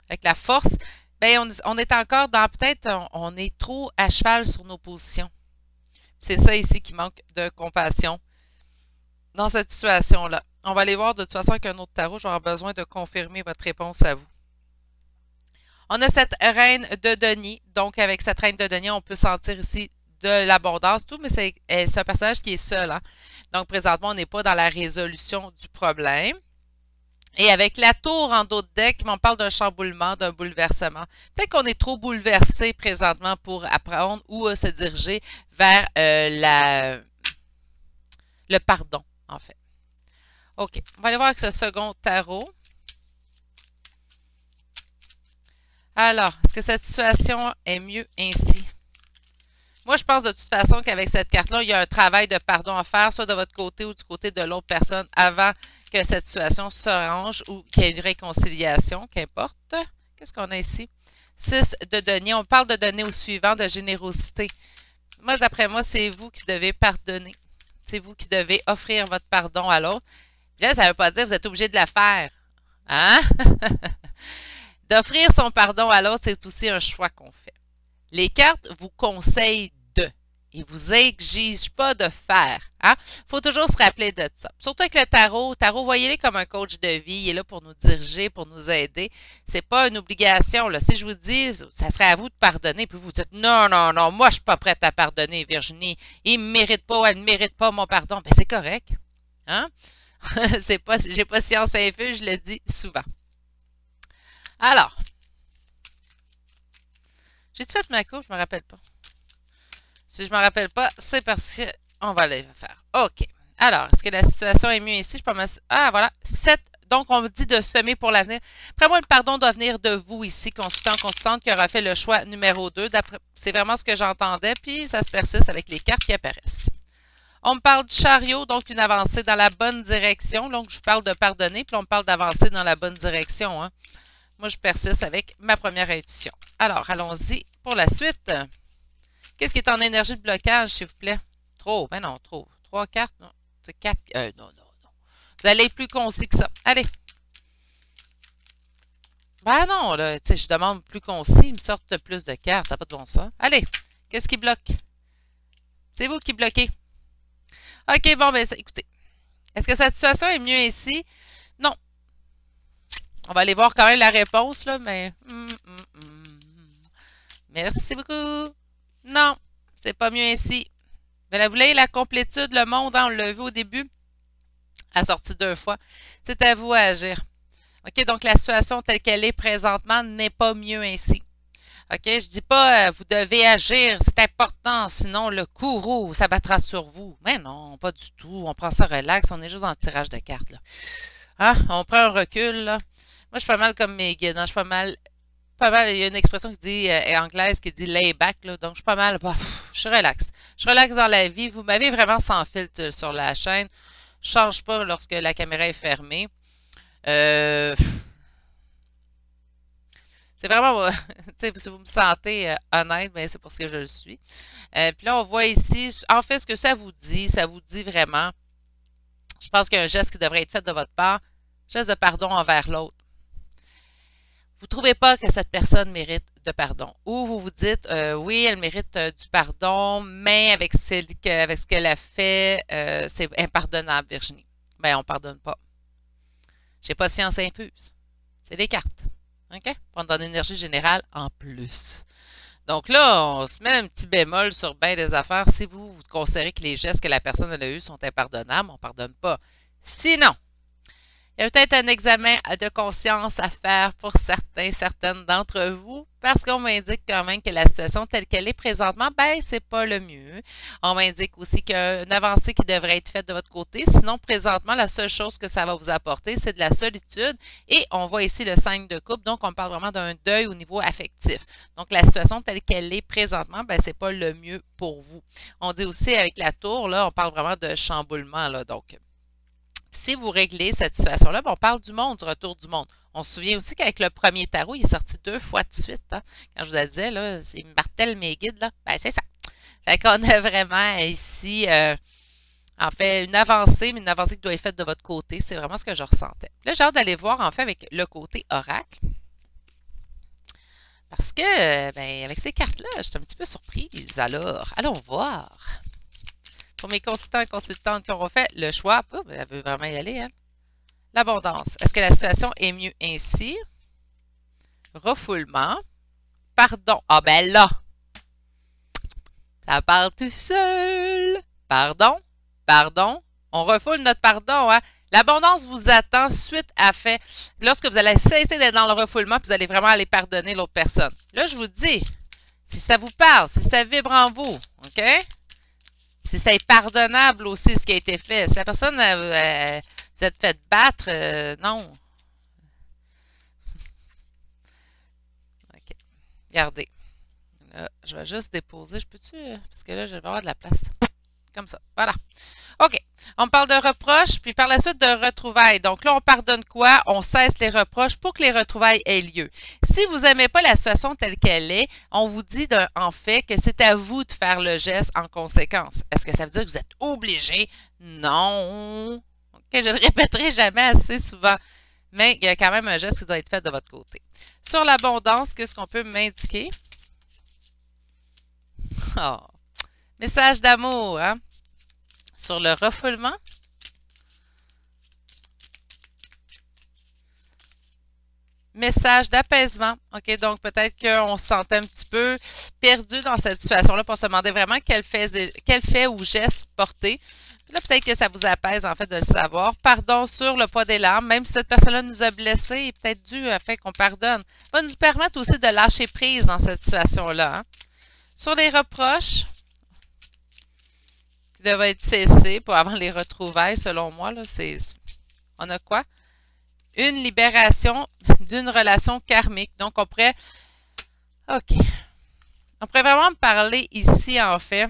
avec la force, ben on est encore dans, peut-être, on est trop à cheval sur nos positions. C'est ça ici qui manque de compassion dans cette situation-là. On va aller voir de toute façon avec un autre tarot. Je vais avoir besoin de confirmer votre réponse à vous. On a cette reine de denier. Donc, avec cette reine de denier, on peut sentir ici de l'abondance, tout, mais c'est un personnage qui est seul. Hein? Donc, présentement, on n'est pas dans la résolution du problème. Et avec la tour en dos de deck, on parle d'un chamboulement, d'un bouleversement. Peut-être qu'on est trop bouleversé présentement pour apprendre ou se diriger vers le pardon, en fait. OK. On va aller voir avec ce second tarot. Alors, est-ce que cette situation est mieux ainsi? Moi, je pense de toute façon qu'avec cette carte-là, il y a un travail de pardon à faire, soit de votre côté ou du côté de l'autre personne, avant que cette situation se range ou qu'il y ait une réconciliation, qu'importe. Qu'est-ce qu'on a ici? 6 de denier. On parle de donner au suivant, de générosité. Moi, d'après moi, c'est vous qui devez pardonner. C'est vous qui devez offrir votre pardon à l'autre. Là, ça ne veut pas dire que vous êtes obligé de la faire. Hein? D'offrir son pardon à l'autre, c'est aussi un choix qu'on fait. Les cartes vous conseillent de. Ils ne vous exigent pas de faire. Hein? Faut toujours se rappeler de ça. Surtout avec le tarot. Voyez-le comme un coach de vie. Il est là pour nous diriger, pour nous aider. C'est pas une obligation. Là. Si je vous dis, ça serait à vous de pardonner, puis vous dites, non, non, non, moi, je suis pas prête à pardonner, Virginie. Il ne mérite pas, elle ne mérite pas mon pardon. Ben, c'est correct. Hein? J'ai pas science infuse, je le dis souvent. Alors, j'ai-tu fait ma coupe? Je me rappelle pas. Si je me rappelle pas, c'est parce que on va le faire. OK. Alors, est-ce que la situation est mieux ici? Je peux me... Ah, voilà. 7. Donc, on me dit de semer pour l'avenir. Après moi, le pardon doit venir de vous ici, consultant, consultante, qui aura fait le choix numéro 2. C'est vraiment ce que j'entendais, puis ça se persiste avec les cartes qui apparaissent. On me parle du chariot, donc une avancée dans la bonne direction. Donc, je vous parle de pardonner, puis on me parle d'avancer dans la bonne direction. Hein. Moi, je persiste avec ma première intuition. Alors, allons-y pour la suite. Qu'est-ce qui est en énergie de blocage, s'il vous plaît? Trop, ben non, trop. 3 cartes, non. C'est 4. Non, non, non. Vous allez être plus concis que ça. Allez. Ben non, là, tu sais, je demande plus concis. Ils me sortent plus de cartes. Ça n'a pas de bon sens. Allez. Qu'est-ce qui bloque? C'est vous qui bloquez. OK, bon, ben, écoutez. Est-ce que cette situation est mieux ici? Non. On va aller voir quand même la réponse, là, mais... Merci beaucoup. Non, c'est pas mieux ainsi. Mais là, vous voyez la complétude, le monde, hein, on l'a vu au début, a sorti 2 fois. C'est à vous à agir. OK, donc la situation telle qu'elle est présentement n'est pas mieux ainsi. OK, je dis pas vous devez agir, c'est important, sinon le courroux s'abattra sur vous. Mais non, pas du tout. On prend ça relax, on est juste dans le tirage de cartes. Là. Hein? On prend un recul. Là. Moi, je suis pas mal comme mes guides. Hein? Je suis pas mal pas mal. Il y a une expression qui dit, anglaise qui dit lay back, là, donc je suis pas mal, bah, je relaxe. Je relaxe dans la vie. Vous m'avez vraiment sans filtre sur la chaîne. Je change pas lorsque la caméra est fermée. Euh, c'est vraiment, si vous me sentez honnête, ben c'est parce que je le suis. Puis là, on voit ici, en fait, ce que ça vous dit vraiment, je pense qu'il y a un geste qui devrait être fait de votre part, geste de pardon envers l'autre. Vous ne trouvez pas que cette personne mérite de pardon. Ou vous vous dites, oui, elle mérite du pardon, mais avec ce qu'elle a fait, c'est impardonnable, Virginie. Ben, on ne pardonne pas. J'ai pas science infuse. C'est des cartes. OK? Pour dans l'énergie générale en plus. Donc là, on se met un petit bémol sur bien des affaires. Si vous considérez que les gestes que la personne a eus sont impardonnables, on ne pardonne pas. Sinon, il y a peut-être un examen de conscience à faire pour certaines d'entre vous, parce qu'on m'indique quand même que la situation telle qu'elle est présentement, ben, c'est pas le mieux. On m'indique aussi qu'il y a une avancée qui devrait être faite de votre côté. Sinon, présentement, la seule chose que ça va vous apporter, c'est de la solitude. Et on voit ici le 5 de coupe, donc on parle vraiment d'un deuil au niveau affectif. Donc, la situation telle qu'elle est présentement, ben, c'est pas le mieux pour vous. On dit aussi avec la tour, là, on parle vraiment de chamboulement, là, donc. Si vous réglez cette situation-là, on parle du monde, du retour du monde. On se souvient aussi qu'avec le premier tarot, il est sorti 2 fois de suite. Hein? Quand je vous le disais, là, il martèle mes guides, là. Ben, c'est ça. Fait qu'on a vraiment ici, en fait, une avancée, mais une avancée qui doit être faite de votre côté. C'est vraiment ce que je ressentais. Là, j'ai hâte d'aller voir, en fait, avec le côté oracle. Parce que, ben, avec ces cartes-là, je suis un petit peu surprise. Alors, allons voir. Pour mes consultants et consultantes qui auront fait le choix, elle veut vraiment y aller, hein? L'abondance. Est-ce que la situation est mieux ainsi? Refoulement. Pardon. Ah ben là, ça parle tout seul. Pardon. Pardon. On refoule notre pardon, hein? L'abondance vous attend suite à fait. Lorsque vous allez cesser d'être dans le refoulement, puis vous allez vraiment aller pardonner l'autre personne. Là, je vous dis, si ça vous parle, si ça vibre en vous, OK? Si ça est pardonnable aussi ce qui a été fait. Si la personne vous êtes fait battre, non. OK. Regardez. Là, je vais juste déposer. Je peux-tu? Parce que là, je vais avoir de la place. Comme ça. Voilà. OK. On parle de reproches, puis par la suite de retrouvailles. Donc là, on pardonne quoi? On cesse les reproches pour que les retrouvailles aient lieu. Si vous n'aimez pas la situation telle qu'elle est, on vous dit en fait que c'est à vous de faire le geste en conséquence. Est-ce que ça veut dire que vous êtes obligé? Non. OK, je ne le répéterai jamais assez souvent. Mais il y a quand même un geste qui doit être fait de votre côté. Sur l'abondance, qu'est-ce qu'on peut m'indiquer? Oh. Message d'amour, hein? Sur le refoulement. Message d'apaisement. OK, donc peut-être qu'on se sentait un petit peu perdu dans cette situation-là pour se demander vraiment quel fait ou geste porter. Puis là, peut-être que ça vous apaise en fait de le savoir. Pardon sur le poids des larmes, même si cette personne-là nous a blessés, est peut-être dû à fait qu'on pardonne. Va nous permettre aussi de lâcher prise dans cette situation-là. Hein? Sur les reproches, qui devaient être cessés pour avant les retrouvailles, selon moi, là, on a quoi? Une libération d'une relation karmique. Donc, on pourrait... OK. On pourrait vraiment me parler ici, en fait.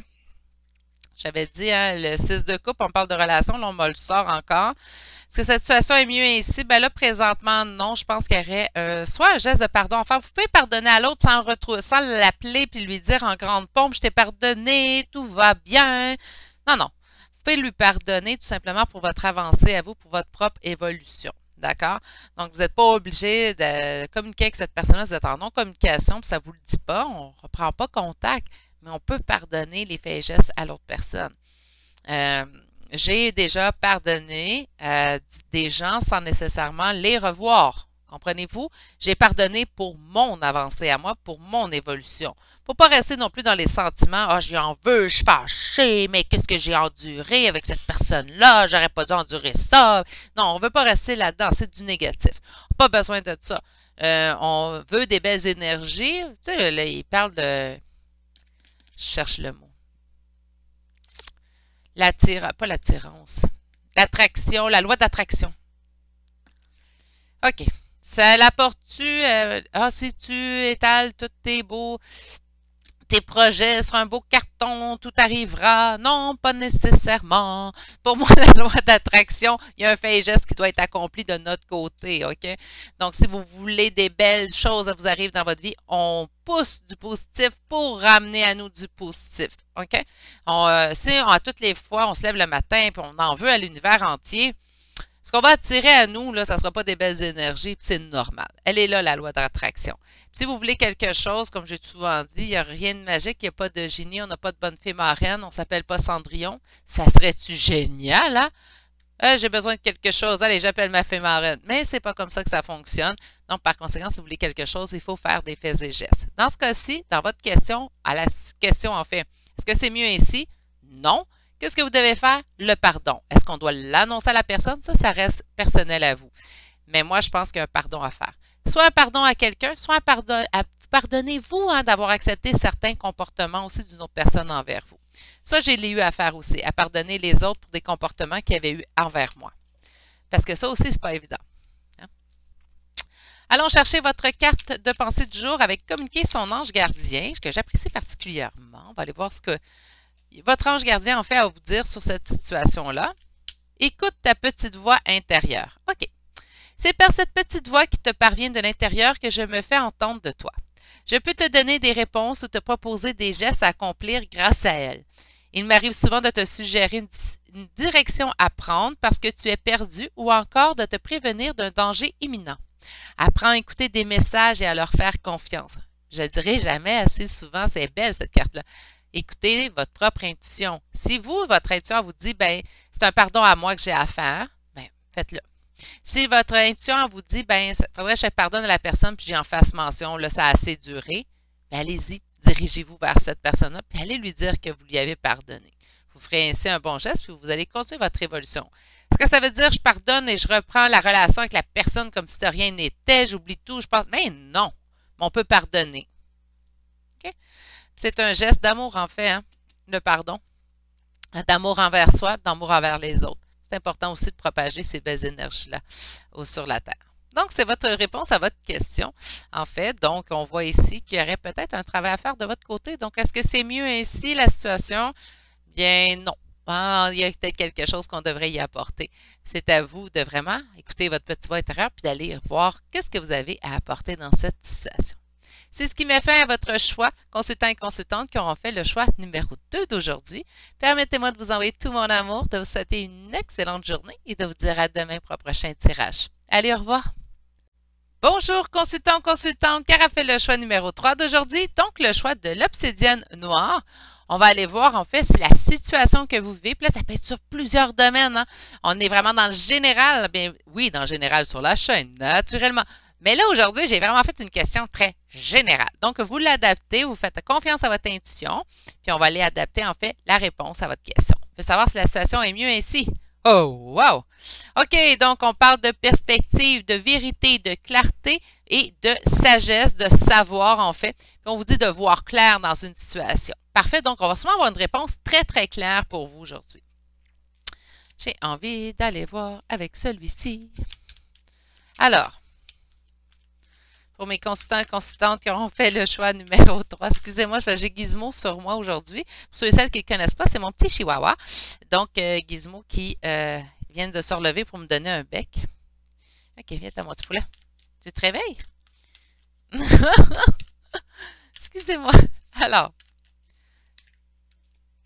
J'avais dit, hein, le 6 de coupe, on parle de relation. Là, on me le sort encore. Est-ce que cette situation est mieux ainsi? Ben là, présentement, non. Je pense qu'il y aurait soit un geste de pardon. Enfin, vous pouvez pardonner à l'autre sans l'appeler puis lui dire en grande pompe, je t'ai pardonné, tout va bien. Non, non. Vous pouvez lui pardonner tout simplement pour votre avancée à vous, pour votre propre évolution. D'accord? Donc, vous n'êtes pas obligé de communiquer avec cette personne-là, vous êtes en non-communication, puis ça ne vous le dit pas, on ne reprend pas contact, mais on peut pardonner les faits et gestes à l'autre personne. J'ai déjà pardonné des gens sans nécessairement les revoir. Comprenez-vous? J'ai pardonné pour mon avancée à moi, pour mon évolution. Faut pas rester non plus dans les sentiments. Ah, j'y en veux, je suis fâchée, mais qu'est-ce que j'ai enduré avec cette personne-là? J'aurais pas dû endurer ça. Non, on veut pas rester là-dedans. C'est du négatif. Pas besoin de ça. On veut des belles énergies. Tu sais, là, il parle de... Je cherche le mot. Pas l'attirance. L'attraction, la loi d'attraction. OK. Ça l'apporte-tu, si tu étales tous tes projets sur un beau carton, tout arrivera. Non, pas nécessairement. Pour moi, la loi d'attraction, il y a un fait et geste qui doit être accompli de notre côté, OK? Donc, si vous voulez des belles choses qui vous arrivent dans votre vie, on pousse du positif pour ramener à nous du positif, OK? À toutes les fois, on se lève le matin et on en veut à l'univers entier, ce qu'on va attirer à nous, là, ça ne sera pas des belles énergies, puis c'est normal. Elle est là, la loi d'attraction. Si vous voulez quelque chose, comme j'ai souvent dit, il n'y a rien de magique, il n'y a pas de génie, on n'a pas de bonne fée marraine, on ne s'appelle pas Cendrillon. Ça serait-tu génial, hein? J'ai besoin de quelque chose, allez, j'appelle ma fée marraine. Mais c'est pas comme ça que ça fonctionne. Donc, par conséquent, si vous voulez quelque chose, il faut faire des faits et gestes. Dans ce cas-ci, dans votre question, à la question en fait, est-ce que c'est mieux ainsi? Non. Qu'est-ce que vous devez faire? Le pardon. Est-ce qu'on doit l'annoncer à la personne? Ça reste personnel à vous. Mais moi, je pense qu'il y a un pardon à faire. Soit un pardon à quelqu'un, soit un pardon à pardonnez-vous d'avoir accepté certains comportements aussi d'une autre personne envers vous. Ça, j'ai eu à faire aussi, à pardonner les autres pour des comportements qu'ils avaient eu envers moi. Parce que ça aussi, c'est pas évident. Hein? Allons chercher votre carte de pensée du jour avec communiquer son ange gardien, que j'apprécie particulièrement. On va aller voir ce que votre ange gardien en fait à vous dire sur cette situation-là. Écoute ta petite voix intérieure. OK. C'est par cette petite voix qui te parvient de l'intérieur que je me fais entendre de toi. Je peux te donner des réponses ou te proposer des gestes à accomplir grâce à elle. Il m'arrive souvent de te suggérer une direction à prendre parce que tu es perdu ou encore de te prévenir d'un danger imminent. Apprends à écouter des messages et à leur faire confiance. Je ne dirai jamais assez souvent, c'est belle cette carte-là. Écoutez votre propre intuition. Si votre intuition vous dit, ben, c'est un pardon à moi que j'ai à faire, ben, faites-le. Si votre intuition vous dit, ben, il faudrait que je pardonne à la personne puis j'en fasse mention, là, ça a assez duré, ben, allez-y, dirigez-vous vers cette personne-là puis allez lui dire que vous lui avez pardonné. Vous ferez ainsi un bon geste puis vous allez continuer votre évolution. Est-ce que ça veut dire je pardonne et je reprends la relation avec la personne comme si de rien n'était, j'oublie tout, je pense, ben non, mais on peut pardonner. OK? C'est un geste d'amour, en fait, hein, le pardon. D'amour envers soi, d'amour envers les autres. C'est important aussi de propager ces belles énergies-là sur la Terre. Donc, c'est votre réponse à votre question, en fait. Donc, on voit ici qu'il y aurait peut-être un travail à faire de votre côté. Donc, est-ce que c'est mieux ainsi, la situation? Bien, non. Il y a peut-être quelque chose qu'on devrait y apporter. C'est à vous de vraiment écouter votre petite voix intérieure puis d'aller voir qu'est-ce que vous avez à apporter dans cette situation. C'est ce qui met fin à votre choix, consultants et consultantes qui auront fait le choix numéro 2 d'aujourd'hui. Permettez-moi de vous envoyer tout mon amour, de vous souhaiter une excellente journée et de vous dire à demain pour un prochain tirage. Allez, au revoir! Bonjour, consultants, consultantes, car a fait le choix numéro 3 d'aujourd'hui, donc le choix de l'obsidienne noire. On va aller voir, en fait, si la situation que vous vivez, puis là, ça peut être sur plusieurs domaines. Hein. On est vraiment dans le général, bien oui, dans le général sur la chaîne, naturellement. Mais là, aujourd'hui, j'ai vraiment fait une question très générale. Donc, vous l'adaptez, vous faites confiance à votre intuition, puis on va aller adapter, en fait, la réponse à votre question. On veut savoir si la situation est mieux ainsi. Oh, wow! OK, donc on parle de perspective, de vérité, de clarté et de sagesse, de savoir, en fait. Puis on vous dit de voir clair dans une situation. Parfait, donc on va sûrement avoir une réponse très, très claire pour vous aujourd'hui. J'ai envie d'aller voir avec celui-ci. Alors, pour mes consultants et consultantes qui auront fait le choix numéro 3. Excusez-moi, j'ai Gizmo sur moi aujourd'hui. Pour ceux et celles qui ne le connaissent pas, c'est mon petit chihuahua. Donc, Gizmo qui vient de se relever pour me donner un bec. OK, viens à mon petit poulet. Tu te réveilles? Excusez-moi. Alors.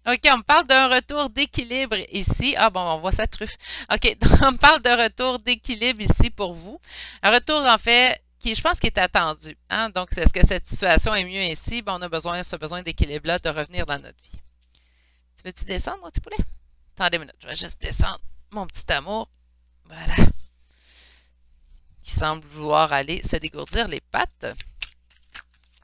OK, on me parle d'un retour d'équilibre ici. Ah bon, on voit sa truffe. OK, donc on me parle d'un retour d'équilibre ici pour vous. Un retour, en fait, qui, je pense, qui est attendu. Hein? Donc, est-ce que cette situation est mieux ainsi? Bon, on a besoin, ce besoin d'équilibre-là, de revenir dans notre vie. Tu veux-tu descendre, mon petit poulet? Attendez une minute, je vais juste descendre mon petit amour. Voilà. Qui semble vouloir aller se dégourdir les pattes.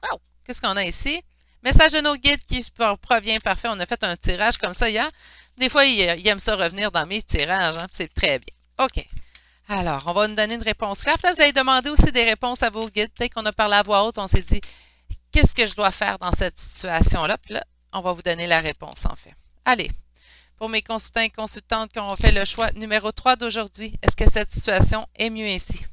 Wow! Qu'est-ce qu'on a ici? Message de nos guides qui provient, parfait. On a fait un tirage comme ça hier. Des fois, ils aiment ça revenir dans mes tirages. Hein? C'est très bien. OK. Alors, on va nous donner une réponse claire. Là, vous allez demander aussi des réponses à vos guides. Peut-être qu'on a parlé à voix haute, on s'est dit, qu'est-ce que je dois faire dans cette situation-là? Puis là, on va vous donner la réponse, en fait. Allez, pour mes consultants et consultantes qui ont fait le choix numéro 3 d'aujourd'hui, est-ce que cette situation est mieux ainsi?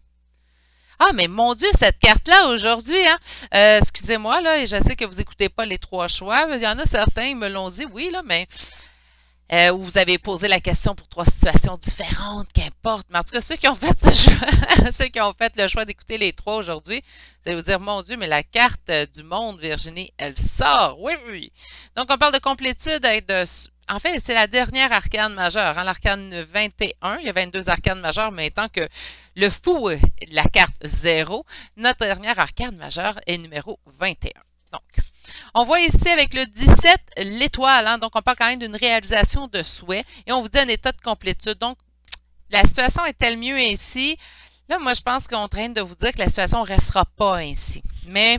Ah, mais mon Dieu, cette carte-là aujourd'hui, hein? Excusez-moi, là, et je sais que vous n'écoutez pas les trois choix. Il y en a certains, ils me l'ont dit, oui, là, mais où vous avez posé la question pour trois situations différentes, qu'importe. Mais en tout cas, ceux qui ont fait ce choix, ceux qui ont fait le choix d'écouter les trois aujourd'hui, vous allez vous dire, mon Dieu, mais la carte du monde, Virginie, elle sort. Oui, oui. Donc, on parle de complétude avec en fait, c'est la dernière arcane majeure, hein, l'arcane 21. Il y a 22 arcanes majeures, mais tant que le fou est la carte 0, notre dernière arcane majeure est numéro 21. Donc, on voit ici avec le 17 l'étoile, hein, donc on parle quand même d'une réalisation de souhait et on vous dit un état de complétude. Donc, la situation est-elle mieux ainsi? Là, moi, je pense qu'on traîne de vous dire que la situation ne restera pas ainsi. Mais,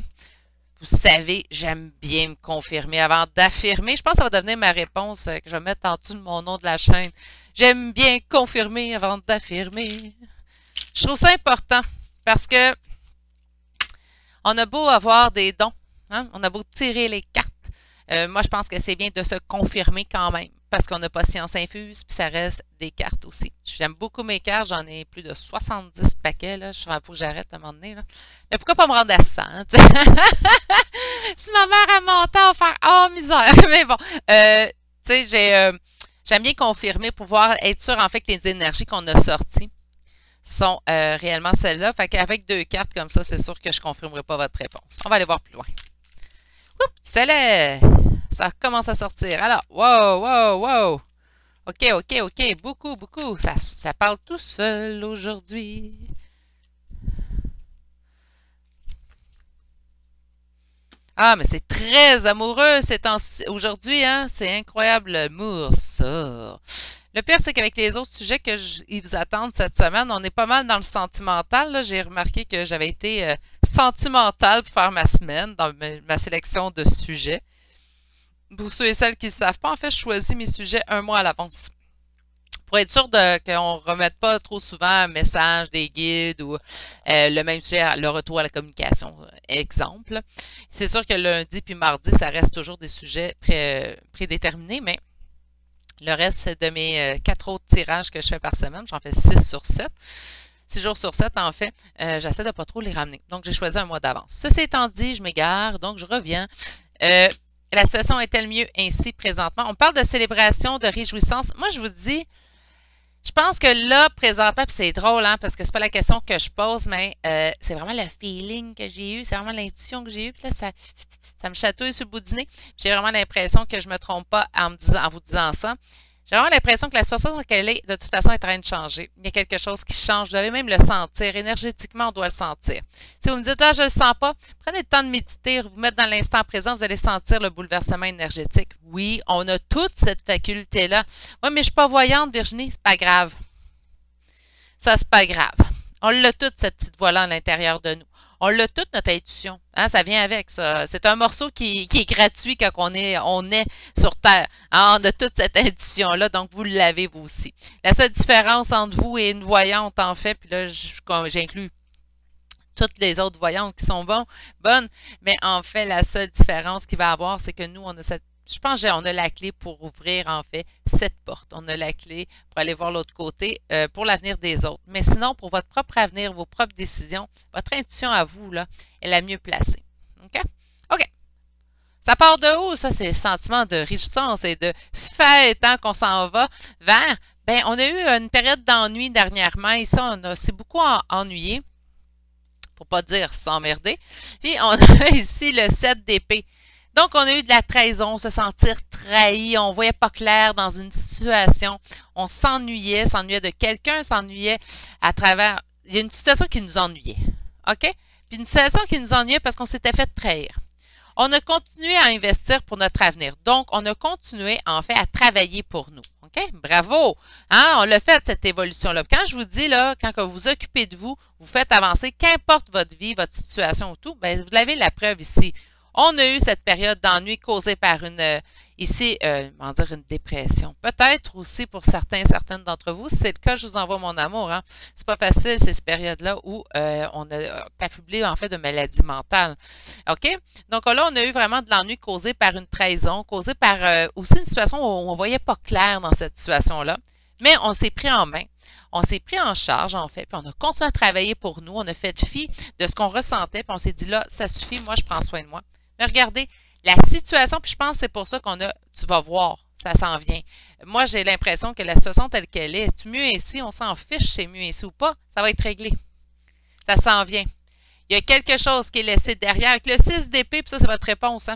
vous savez, j'aime bien me confirmer avant d'affirmer. Je pense que ça va devenir ma réponse que je vais mettre en dessous de mon nom de la chaîne. J'aime bien confirmer avant d'affirmer. Je trouve ça important parce que on a beau avoir des dons, hein, on a beau tirer les cartes. Moi, je pense que c'est bien de se confirmer quand même parce qu'on n'a pas science infuse, puis ça reste des cartes aussi. J'aime beaucoup mes cartes, j'en ai plus de 70 paquets, là. Je faut que j'arrête à un moment donné, là. Mais pourquoi pas me rendre à 100, hein, si ma mère a monté, on va faire « Oh, misère! » Mais bon, tu sais, j'aime bien confirmer pour pouvoir être sûr, en fait, que les énergies qu'on a sorties sont réellement celles-là. Fait qu'avec deux cartes comme ça, c'est sûr que je ne confirmerai pas votre réponse. On va aller voir plus loin. Oups, ça commence à sortir. Alors, wow, wow, wow. OK, OK, OK. Beaucoup, beaucoup. Ça parle tout seul aujourd'hui. Ah, mais c'est très amoureux aujourd'hui, hein? C'est incroyable l'amour, ça. Le pire, c'est qu'avec les autres sujets qu'ils vous attendent cette semaine, on est pas mal dans le sentimental. J'ai remarqué que j'avais été sentimentale pour faire ma semaine dans ma sélection de sujets. Pour ceux et celles qui ne savent pas, en fait, je choisis mes sujets un mois à l'avance. Pour être sûr qu'on ne remette pas trop souvent un message des guides ou le même sujet, le retour à la communication. Exemple. C'est sûr que lundi puis mardi, ça reste toujours des sujets prédéterminés, mais le reste de mes 4 autres tirages que je fais par semaine, j'en fais 6 sur 7. 6 jours sur 7, en fait, j'essaie de ne pas trop les ramener. Donc, j'ai choisi un mois d'avance. Ceci étant dit, je m'égare, donc je reviens. La situation est-elle mieux ainsi présentement? On parle de célébration, de réjouissance. Moi, je vous dis, je pense que là, présentement, puis c'est drôle, hein, parce que c'est pas la question que je pose, mais c'est vraiment le feeling que j'ai eu, c'est vraiment l'intuition que j'ai eue. Puis là, ça me chatouille sur le bout du nez. J'ai vraiment l'impression que je me trompe pas en vous disant ça. J'ai vraiment l'impression que la situation dans laquelle elle est, de toute façon, est en train de changer. Il y a quelque chose qui change. Vous devez même le sentir. Énergétiquement, on doit le sentir. Si vous me dites, ah, je le sens pas, prenez le temps de méditer, vous mettre dans l'instant présent, vous allez sentir le bouleversement énergétique. Oui, on a toute cette faculté-là. Oui, mais je suis pas voyante, Virginie, c'est pas grave. Ça, c'est pas grave. On l'a toute, cette petite voix-là à l'intérieur de nous. On l'a toute, notre intuition. Hein, ça vient avec ça. C'est un morceau qui est gratuit quand on est sur Terre. Hein, on a toute cette intuition-là, donc vous l'avez vous aussi. La seule différence entre vous et une voyante, en fait, puis là, j'inclus toutes les autres voyantes qui sont bonnes, mais en fait, la seule différence qu'il va avoir, c'est que nous, on a cette je pense qu'on a la clé pour ouvrir, en fait, cette porte. On a la clé pour aller voir l'autre côté pour l'avenir des autres. Mais sinon, pour votre propre avenir, vos propres décisions, votre intuition à vous, là, est la mieux placée. OK? OK. Ça part de où, ça? C'est le sentiment de réjouissance et de fête, hein, qu'on s'en va vers. Bien, on a eu une période d'ennui dernièrement. Et ça, on s'est beaucoup ennuyé, pour pas dire s'emmerder. Puis, on a ici le 7 d'épée. Donc, on a eu de la trahison, se sentir trahi, on voyait pas clair dans une situation, on s'ennuyait de quelqu'un, s'ennuyait à travers... Il y a une situation qui nous ennuyait, OK? Puis une situation qui nous ennuyait parce qu'on s'était fait trahir. On a continué à investir pour notre avenir. Donc, on a continué, en fait, à travailler pour nous. OK? Bravo! Hein? On l'a fait, cette évolution-là. Quand je vous dis, là, quand vous vous occupez de vous, vous faites avancer, qu'importe votre vie, votre situation ou tout, bien, vous avez la preuve ici. On a eu cette période d'ennui causée par une dépression. Peut-être aussi pour certaines d'entre vous. Si c'est le cas, je vous envoie mon amour. Hein. C'est pas facile, ces périodes-là où on a affublé, en fait, de maladies mentales. OK? Donc là, on a eu vraiment de l'ennui causé par une trahison, causé par aussi une situation où on voyait pas clair dans cette situation-là. Mais on s'est pris en main. on s'est pris en charge, en fait, puis on a continué à travailler pour nous. On a fait fi de ce qu'on ressentait, puis on s'est dit là, ça suffit, moi, je prends soin de moi. Mais regardez, la situation, puis je pense que c'est pour ça qu'on a, tu vas voir, ça s'en vient. Moi, j'ai l'impression que la situation telle qu'elle est, c'est mieux ainsi, on s'en fiche, c'est mieux ainsi ou pas, ça va être réglé. Ça s'en vient. Il y a quelque chose qui est laissé derrière. Avec le 6 d'épée, puis ça, c'est votre réponse, hein?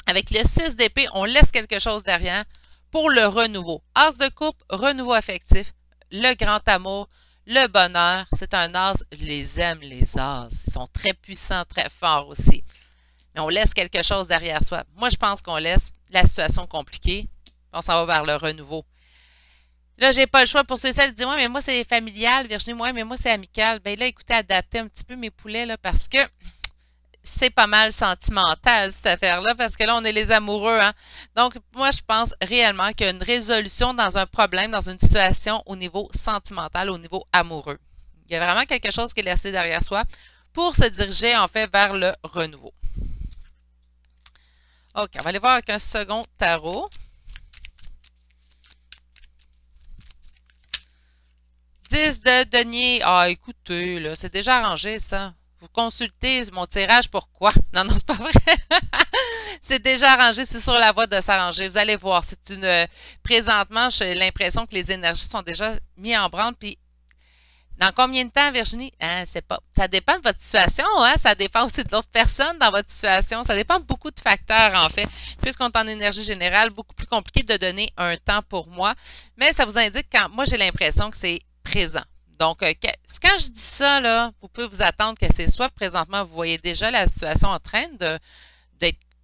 Avec le 6 d'épée, on laisse quelque chose derrière pour le renouveau. As de coupe, renouveau affectif, le grand amour, le bonheur. C'est un as, je les aime, les as. Ils sont très puissants, très forts aussi. Mais on laisse quelque chose derrière soi. Moi, je pense qu'on laisse la situation compliquée. On s'en va vers le renouveau. Là, j'ai pas le choix pour ceux et celles qui disent « Ouais, mais moi, c'est familial, Virginie. Ouais, mais moi, c'est amical. » Bien là, écoutez, adaptez un petit peu mes poulets, là, parce que c'est pas mal sentimental, cette affaire-là, parce que là, on est les amoureux, hein. Donc, moi, je pense réellement qu'il y a une résolution dans un problème, dans une situation au niveau sentimental, au niveau amoureux. Il y a vraiment quelque chose qui est laissé derrière soi pour se diriger, en fait, vers le renouveau. OK, on va aller voir avec un second tarot. 10 de denier. Ah, écoutez, là, c'est déjà arrangé, ça. Vous consultez mon tirage, pourquoi? Non, non, c'est pas vrai. C'est déjà arrangé, c'est sur la voie de s'arranger. Vous allez voir, c'est une... présentement, j'ai l'impression que les énergies sont déjà mises en branle. Puis, dans combien de temps, Virginie? Hein, c'est pas... Ça dépend de votre situation, hein? Ça dépend aussi de l'autre personne dans votre situation. Ça dépend de beaucoup de facteurs, en fait. Puisqu'on est en énergie générale, beaucoup plus compliqué de donner un temps pour moi. Mais ça vous indique quand... Moi, j'ai l'impression que c'est présent. Donc, quand je dis ça, là, vous pouvez vous attendre que c'est soit présentement, vous voyez déjà la situation en train de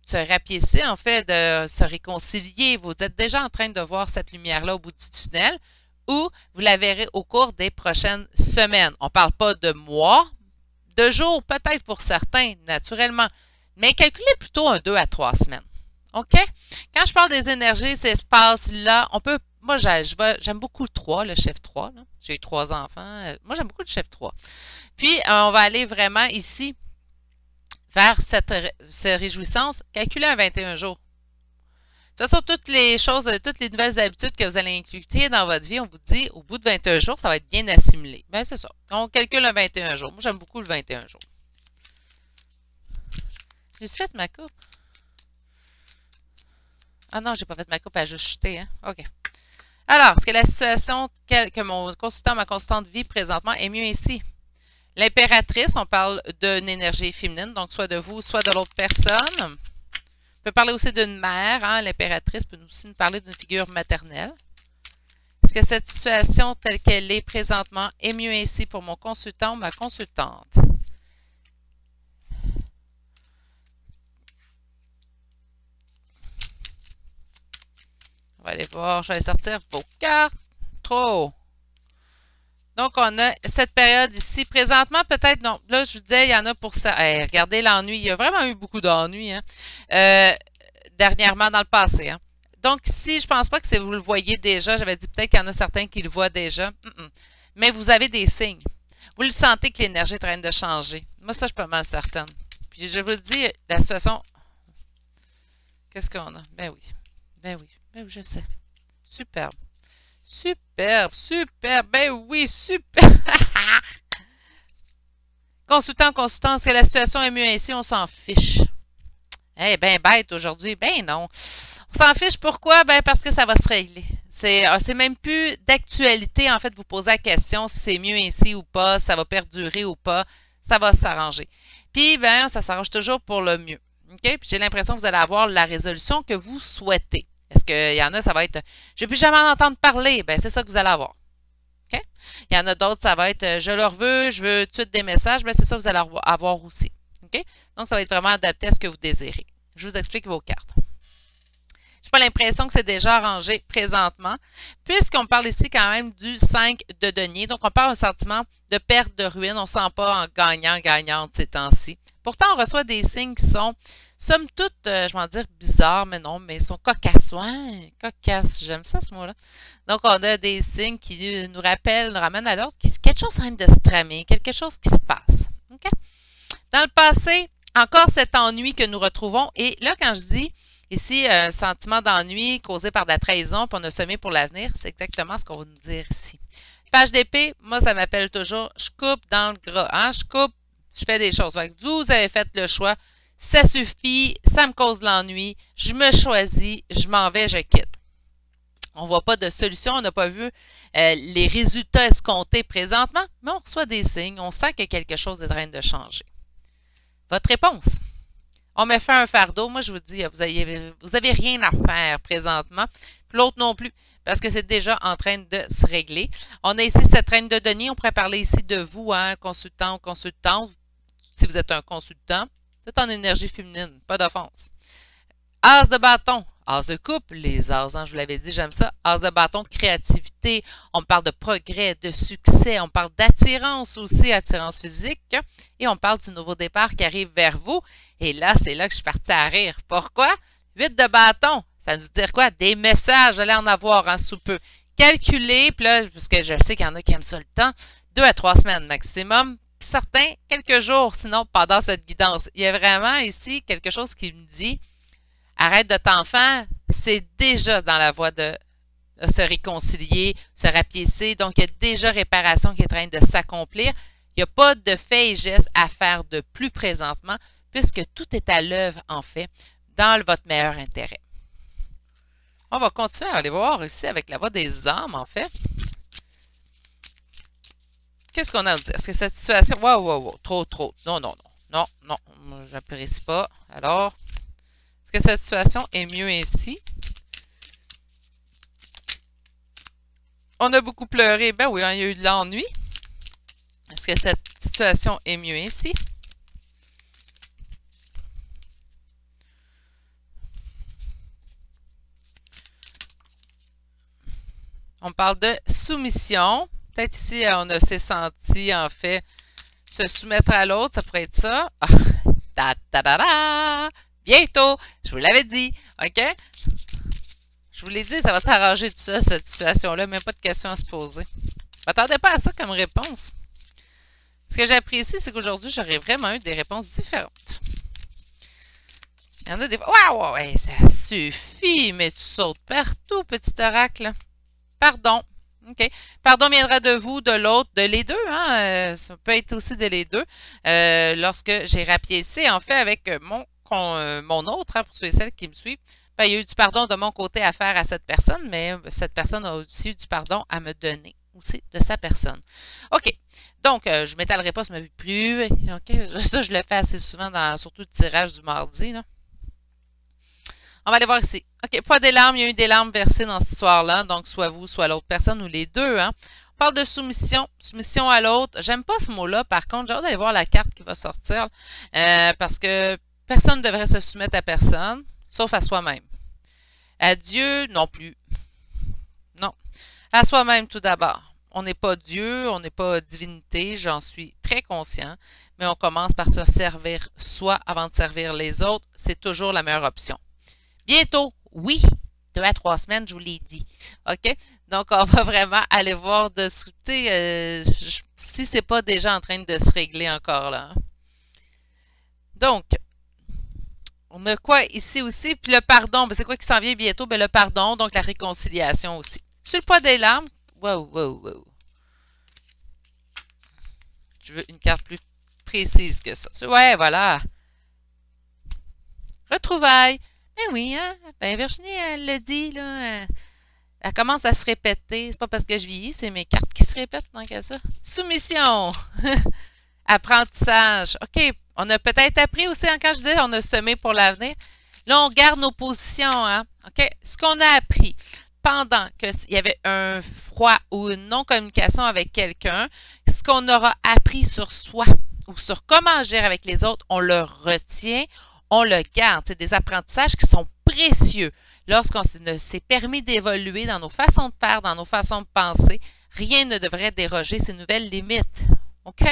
se rapiécer, en fait, de se réconcilier. Vous êtes déjà en train de voir cette lumière-là au bout du tunnel ou vous la verrez au cours des prochaines semaines. On ne parle pas de mois, de jours, peut-être pour certains, naturellement, mais calculez plutôt un 2 à 3 semaines. OK? Quand je parle des énergies, ces espaces-là, on peut... Moi, j'aime beaucoup le 3, le chiffre 3. J'ai eu 3 enfants. Moi, j'aime beaucoup le chiffre 3. Puis, on va aller vraiment ici vers cette réjouissance. Calculez un 21 jours. De toute façon, toutes les choses, toutes les nouvelles habitudes que vous allez inclure dans votre vie, on vous dit, au bout de 21 jours, ça va être bien assimilé. Bien, c'est ça. On calcule un 21 jours. Moi, j'aime beaucoup le 21 jours. J'ai fait ma coupe. Ah non, j'ai pas fait ma coupe, elle a juste chuté, hein? OK. Alors, est-ce que la situation que mon consultant, ma consultante vit présentement est mieux ici? L'impératrice, on parle d'une énergie féminine, donc soit de vous, soit de l'autre personne. On peut parler aussi d'une mère, hein? L'impératrice peut aussi nous parler d'une figure maternelle. Est-ce que cette situation telle qu'elle est présentement est mieux ici pour mon consultant ou ma consultante? On va aller voir, je vais sortir vos cartes. Trop. Donc, on a cette période ici. Présentement, peut-être, non. Là, je vous disais, il y en a pour ça. Hey, regardez l'ennui. Il y a vraiment eu beaucoup d'ennuis, hein, dernièrement dans le passé. Hein. Donc, ici, je ne pense pas que vous le voyez déjà. J'avais dit peut-être qu'il y en a certains qui le voient déjà. Mais vous avez des signes. Vous le sentez que l'énergie est en train de changer. Moi, ça, je suis pas mal certaine. Puis, je vous dis, la situation... Qu'est-ce qu'on a? Ben oui. Ben oui. Ben oui, je sais. Superbe. Superbe, superbe. Ben oui, super. Consultant, est-ce que la situation est mieux ainsi? On s'en fiche. Eh ben bête aujourd'hui. Ben non. On s'en fiche. Pourquoi? Ben parce que ça va se régler. C'est même plus d'actualité, en fait, vous poser la question si c'est mieux ainsi ou pas, ça va perdurer ou pas. Ça va s'arranger. Puis, ben, ça s'arrange toujours pour le mieux. OK? Puis j'ai l'impression que vous allez avoir la résolution que vous souhaitez. Est-ce qu'il y en a, ça va être « Je ne veux plus jamais en entendre parler ». Bien, c'est ça que vous allez avoir. OK? Il y en a d'autres, ça va être « Je leur veux, je veux tout de suite des messages ». Bien, c'est ça que vous allez avoir aussi. OK? Donc, ça va être vraiment adapté à ce que vous désirez. Je vous explique vos cartes. Je n'ai pas l'impression que c'est déjà arrangé présentement, puisqu'on parle ici quand même du 5 de denier. Donc, on parle d'un sentiment de perte, de ruine. On ne se sent pas en gagnant-gagnante ces temps-ci. Pourtant, on reçoit des signes qui sont, somme toute, je vais en dire bizarres, mais non, mais ils sont cocasses. Ouais, cocasses, j'aime ça ce mot-là. Donc, on a des signes qui nous rappellent, nous ramènent à l'ordre, quelque chose en train de se tramer, quelque chose qui se passe. Okay? Dans le passé, encore cet ennui que nous retrouvons. Et là, quand je dis ici un sentiment d'ennui causé par de la trahison, puis on a semé pour l'avenir, c'est exactement ce qu'on va nous dire ici. Page d'épée, moi, ça m'appelle toujours, je coupe dans le gras. Hein? Je coupe, je fais des choses. Vous avez fait le choix. Ça suffit, ça me cause de l'ennui. Je me choisis, je m'en vais, je quitte. On ne voit pas de solution, on n'a pas vu les résultats escomptés présentement, mais on reçoit des signes, on sent que quelque chose est en train de changer. Votre réponse? On m'a fait un fardeau. Moi, je vous dis, vous avez rien à faire présentement. Puis l'autre non plus, parce que c'est déjà en train de se régler. On a ici cette traîne de deniers. On pourrait parler ici de vous, hein, consultant ou consultante. Si vous êtes un consultant, vous êtes en énergie féminine, pas d'offense. As de bâton, as de coupe, les as, hein, je vous l'avais dit, j'aime ça. As de bâton de créativité, on parle de progrès, de succès, on parle d'attirance aussi, attirance physique, et on parle du nouveau départ qui arrive vers vous. Et là, c'est là que je suis partie à rire. Pourquoi? 8 de bâton, ça veut dire quoi? Des messages, j'allais en avoir un sous peu. Calculer, puis là, parce que je sais qu'il y en a qui aiment ça le temps, 2 à 3 semaines maximum. Certains, quelques jours, sinon pendant cette guidance. Il y a vraiment ici quelque chose qui me dit arrête de t'en faire, c'est déjà dans la voie de se réconcilier, se rapiécer. Donc, il y a déjà réparation qui est en train de s'accomplir. Il n'y a pas de faits et gestes à faire de plus présentement, puisque tout est à l'œuvre, en fait, dans votre meilleur intérêt. On va continuer à aller voir ici avec la voie des âmes, en fait. Qu'est-ce qu'on a à dire? Est-ce que cette situation... Wow, trop. Non, j'apprécie pas. Alors... Est-ce que cette situation est mieux ainsi? On a beaucoup pleuré. Ben oui, il y a eu de l'ennui. Est-ce que cette situation est mieux ainsi? On parle de soumission. Peut-être ici, on s'est senti, en fait, se soumettre à l'autre. Ça pourrait être ça. Bientôt! Je vous l'avais dit. OK? Je vous l'ai dit, ça va s'arranger tout ça, cette situation-là. Même pas de questions à se poser. Ne m'attendez pas à ça comme réponse. Ce que j'apprécie, c'est qu'aujourd'hui, j'aurais vraiment eu des réponses différentes. Il y en a des fois. Waouh! Ouais, ça suffit, mais tu sautes partout, petit oracle. Pardon. OK. Pardon viendra de vous, de l'autre, de les deux. Hein? Ça peut être aussi de les deux. Lorsque j'ai rapiécé, en fait, avec mon autre, hein, pour ceux et celles qui me suivent, ben, il y a eu du pardon de mon côté à faire à cette personne, mais cette personne a aussi eu du pardon à me donner aussi de sa personne. OK. Donc, je ne m'étalerai pas sur ma vie privée. OK. Ça, je le fais assez souvent, surtout le tirage du mardi. Là. On va aller voir ici. OK. Pas des larmes. Il y a eu des larmes versées dans cette histoire-là. Donc, soit vous, soit l'autre personne ou les deux. Hein. On parle de soumission. Soumission à l'autre. J'aime pas ce mot-là. Par contre, j'ai hâte d'aller voir la carte qui va sortir. Parce que personne ne devrait se soumettre à personne, sauf à soi-même. À Dieu, non plus. Non. À soi-même tout d'abord. On n'est pas Dieu, on n'est pas divinité, j'en suis très conscient, mais on commence par se servir soi avant de servir les autres. C'est toujours la meilleure option. Bientôt, oui, 2 à 3 semaines, je vous l'ai dit. OK? Donc, on va vraiment aller voir de ce côté, si ce n'est pas déjà en train de se régler encore là. Donc, on a quoi ici aussi? Puis le pardon, ben c'est quoi qui s'en vient bientôt? Ben le pardon, donc la réconciliation aussi. Sur le poids des larmes, wow. Je veux une carte plus précise que ça. Ouais, voilà. Retrouvailles. Ben oui, hein? Ben Virginie, elle le dit, là. Elle commence à se répéter. C'est pas parce que je vieillis, c'est mes cartes qui se répètent tant qu'à ça. Soumission. Apprentissage. OK. On a peut-être appris aussi, hein, quand je disais on a semé pour l'avenir. Là, on garde nos positions. Hein? OK? Ce qu'on a appris pendant qu'il y avait un froid ou une non-communication avec quelqu'un, ce qu'on aura appris sur soi ou sur comment agir avec les autres, on le retient, on le garde. C'est des apprentissages qui sont précieux. Lorsqu'on s'est permis d'évoluer dans nos façons de faire, dans nos façons de penser, rien ne devrait déroger ces nouvelles limites. OK?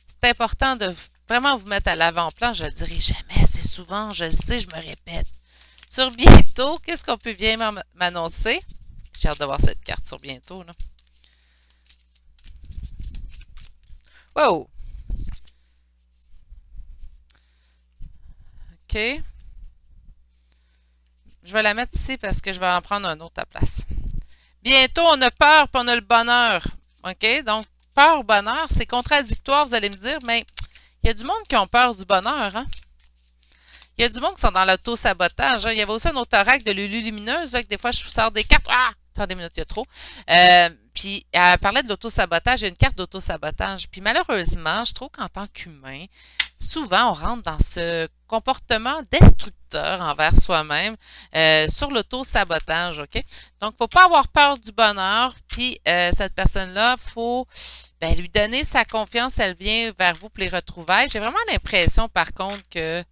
C'est important de vraiment vous mettre à l'avant-plan. Je ne le dirai jamais assez souvent. Je le sais, je me répète. Sur bientôt, qu'est-ce qu'on peut bien m'annoncer? J'ai hâte de voir cette carte sur bientôt. Là. Wow! OK. Je vais la mettre ici parce que je vais en prendre un autre à place. Bientôt, on a peur puis on a le bonheur. OK? Donc, peur, bonheur, c'est contradictoire, vous allez me dire, mais il y a du monde qui ont peur du bonheur, hein? Il y a du monde qui sont dans l'auto-sabotage. Hein? Il y avait aussi un autre oracle de Lulu Lumineuse, là, que des fois, je vous sors des cartes. Ah! Attendez une minute, il y a trop. Puis, elle parlait de l'auto-sabotage. Il y a une carte d'auto-sabotage. Puis, malheureusement, je trouve qu'en tant qu'humain, souvent, on rentre dans ce comportement destructeur envers soi-même sur l'auto-sabotage, OK? Donc, il ne faut pas avoir peur du bonheur. Puis, cette personne-là, il faut lui donner sa confiance. Elle vient vers vous pour les retrouvailles. J'ai vraiment l'impression, par contre, que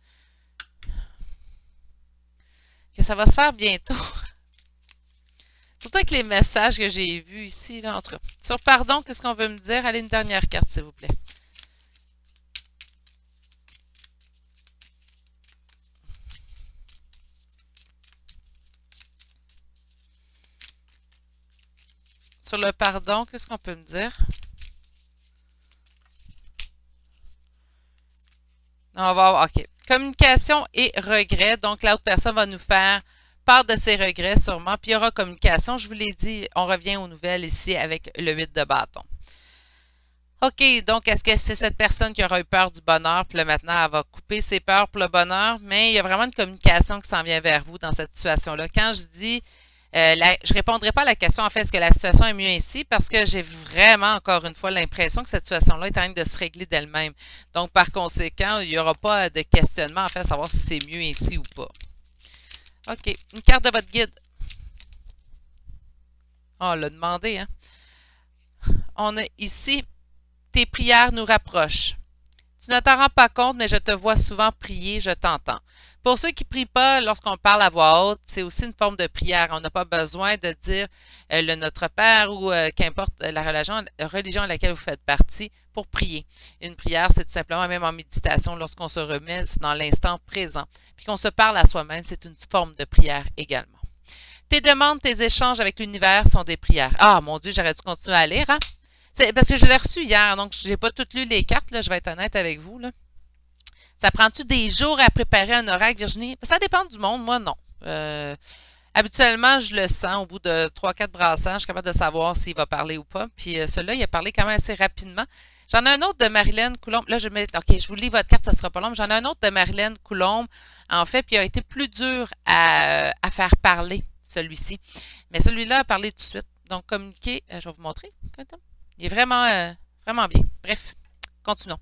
ça va se faire bientôt. Surtout avec les messages que j'ai vus ici, là, en tout cas. Sur pardon, qu'est-ce qu'on veut me dire? Allez, une dernière carte, s'il vous plaît. Sur le pardon, qu'est-ce qu'on peut me dire? On va voir, OK. Communication et regret. Donc, l'autre personne va nous faire part de ses regrets sûrement. Puis, il y aura communication. Je vous l'ai dit, on revient aux nouvelles ici avec le 8 de bâton. OK, donc est-ce que c'est cette personne qui aura eu peur du bonheur, puis là maintenant, elle va couper ses peurs pour le bonheur, mais il y a vraiment une communication qui s'en vient vers vous dans cette situation-là. Quand je dis, je répondrai pas à la question, en fait, est-ce que la situation est mieux ainsi, parce que j'ai vraiment, encore une fois, l'impression que cette situation-là est en train de se régler d'elle-même. Donc, par conséquent, il n'y aura pas de questionnement, en fait, à savoir si c'est mieux ainsi ou pas. OK, une carte de votre guide. On l'a demandé, hein? On a ici... Tes prières nous rapprochent. Tu ne t'en rends pas compte, mais je te vois souvent prier, je t'entends. Pour ceux qui ne prient pas lorsqu'on parle à voix haute, c'est aussi une forme de prière. On n'a pas besoin de dire le Notre Père ou qu'importe la religion à laquelle vous faites partie pour prier. Une prière, c'est tout simplement, même en méditation, lorsqu'on se remet dans l'instant présent, puis qu'on se parle à soi-même, c'est une forme de prière également. Tes demandes, tes échanges avec l'univers sont des prières. Ah, mon Dieu, j'aurais dû continuer à lire, hein? Parce que je l'ai reçu hier, donc je n'ai pas toutes lu les cartes, là, je vais être honnête avec vous. Là. Ça prend-tu des jours à préparer un oracle, Virginie? Ça dépend du monde, moi non. Habituellement, je le sens au bout de 3-4 brassages, je suis capable de savoir s'il va parler ou pas. Puis celui-là, il a parlé quand même assez rapidement. J'en ai un autre de Marilyn Coulombe. Là, OK, je vous lis votre carte, ça sera pas long. J'en ai un autre de Marilyn Coulombe, en fait, puis il a été plus dur à faire parler, celui-ci. Mais celui-là a parlé tout de suite. Donc, communiquer, je vais vous montrer. Il est vraiment, vraiment bien. Bref, continuons.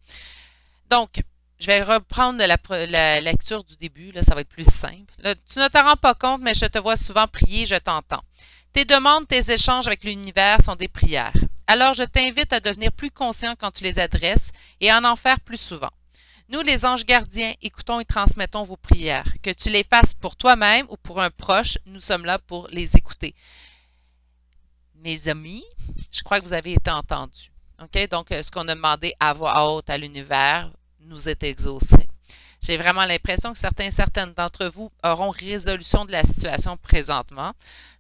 Donc, je vais reprendre la lecture du début. Là, ça va être plus simple. Là, tu ne te rends pas compte, mais je te vois souvent prier, je t'entends. Tes demandes, tes échanges avec l'univers sont des prières. Alors, je t'invite à devenir plus conscient quand tu les adresses et à en faire plus souvent. Nous, les anges gardiens, écoutons et transmettons vos prières. Que tu les fasses pour toi-même ou pour un proche, nous sommes là pour les écouter. Mes amis, je crois que vous avez été entendus. OK? Donc, ce qu'on a demandé à voix haute à l'univers nous est exaucé. J'ai vraiment l'impression que certaines d'entre vous auront résolution de la situation présentement.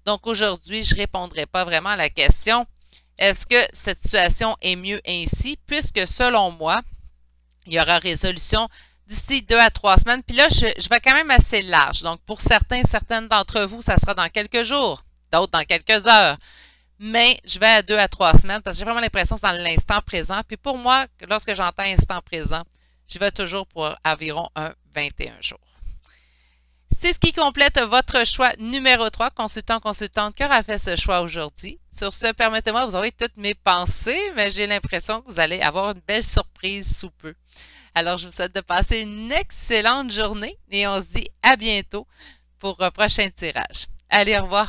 Donc, aujourd'hui, je ne répondrai pas vraiment à la question est-ce que cette situation est mieux ainsi, puisque selon moi, il y aura résolution d'ici 2 à 3 semaines. Puis là, je vais quand même assez large. Donc, pour certaines d'entre vous, ça sera dans quelques jours, d'autres dans quelques heures. Mais je vais à 2 à 3 semaines parce que j'ai vraiment l'impression que c'est dans l'instant présent. Puis pour moi, lorsque j'entends instant présent, je vais toujours pour environ un 21 jours. C'est ce qui complète votre choix numéro 3, consultant, consultante, qui aura fait ce choix aujourd'hui. Sur ce, permettez-moi de vous envoyer toutes mes pensées, mais j'ai l'impression que vous allez avoir une belle surprise sous peu. Alors, je vous souhaite de passer une excellente journée et on se dit à bientôt pour un prochain tirage. Allez, au revoir!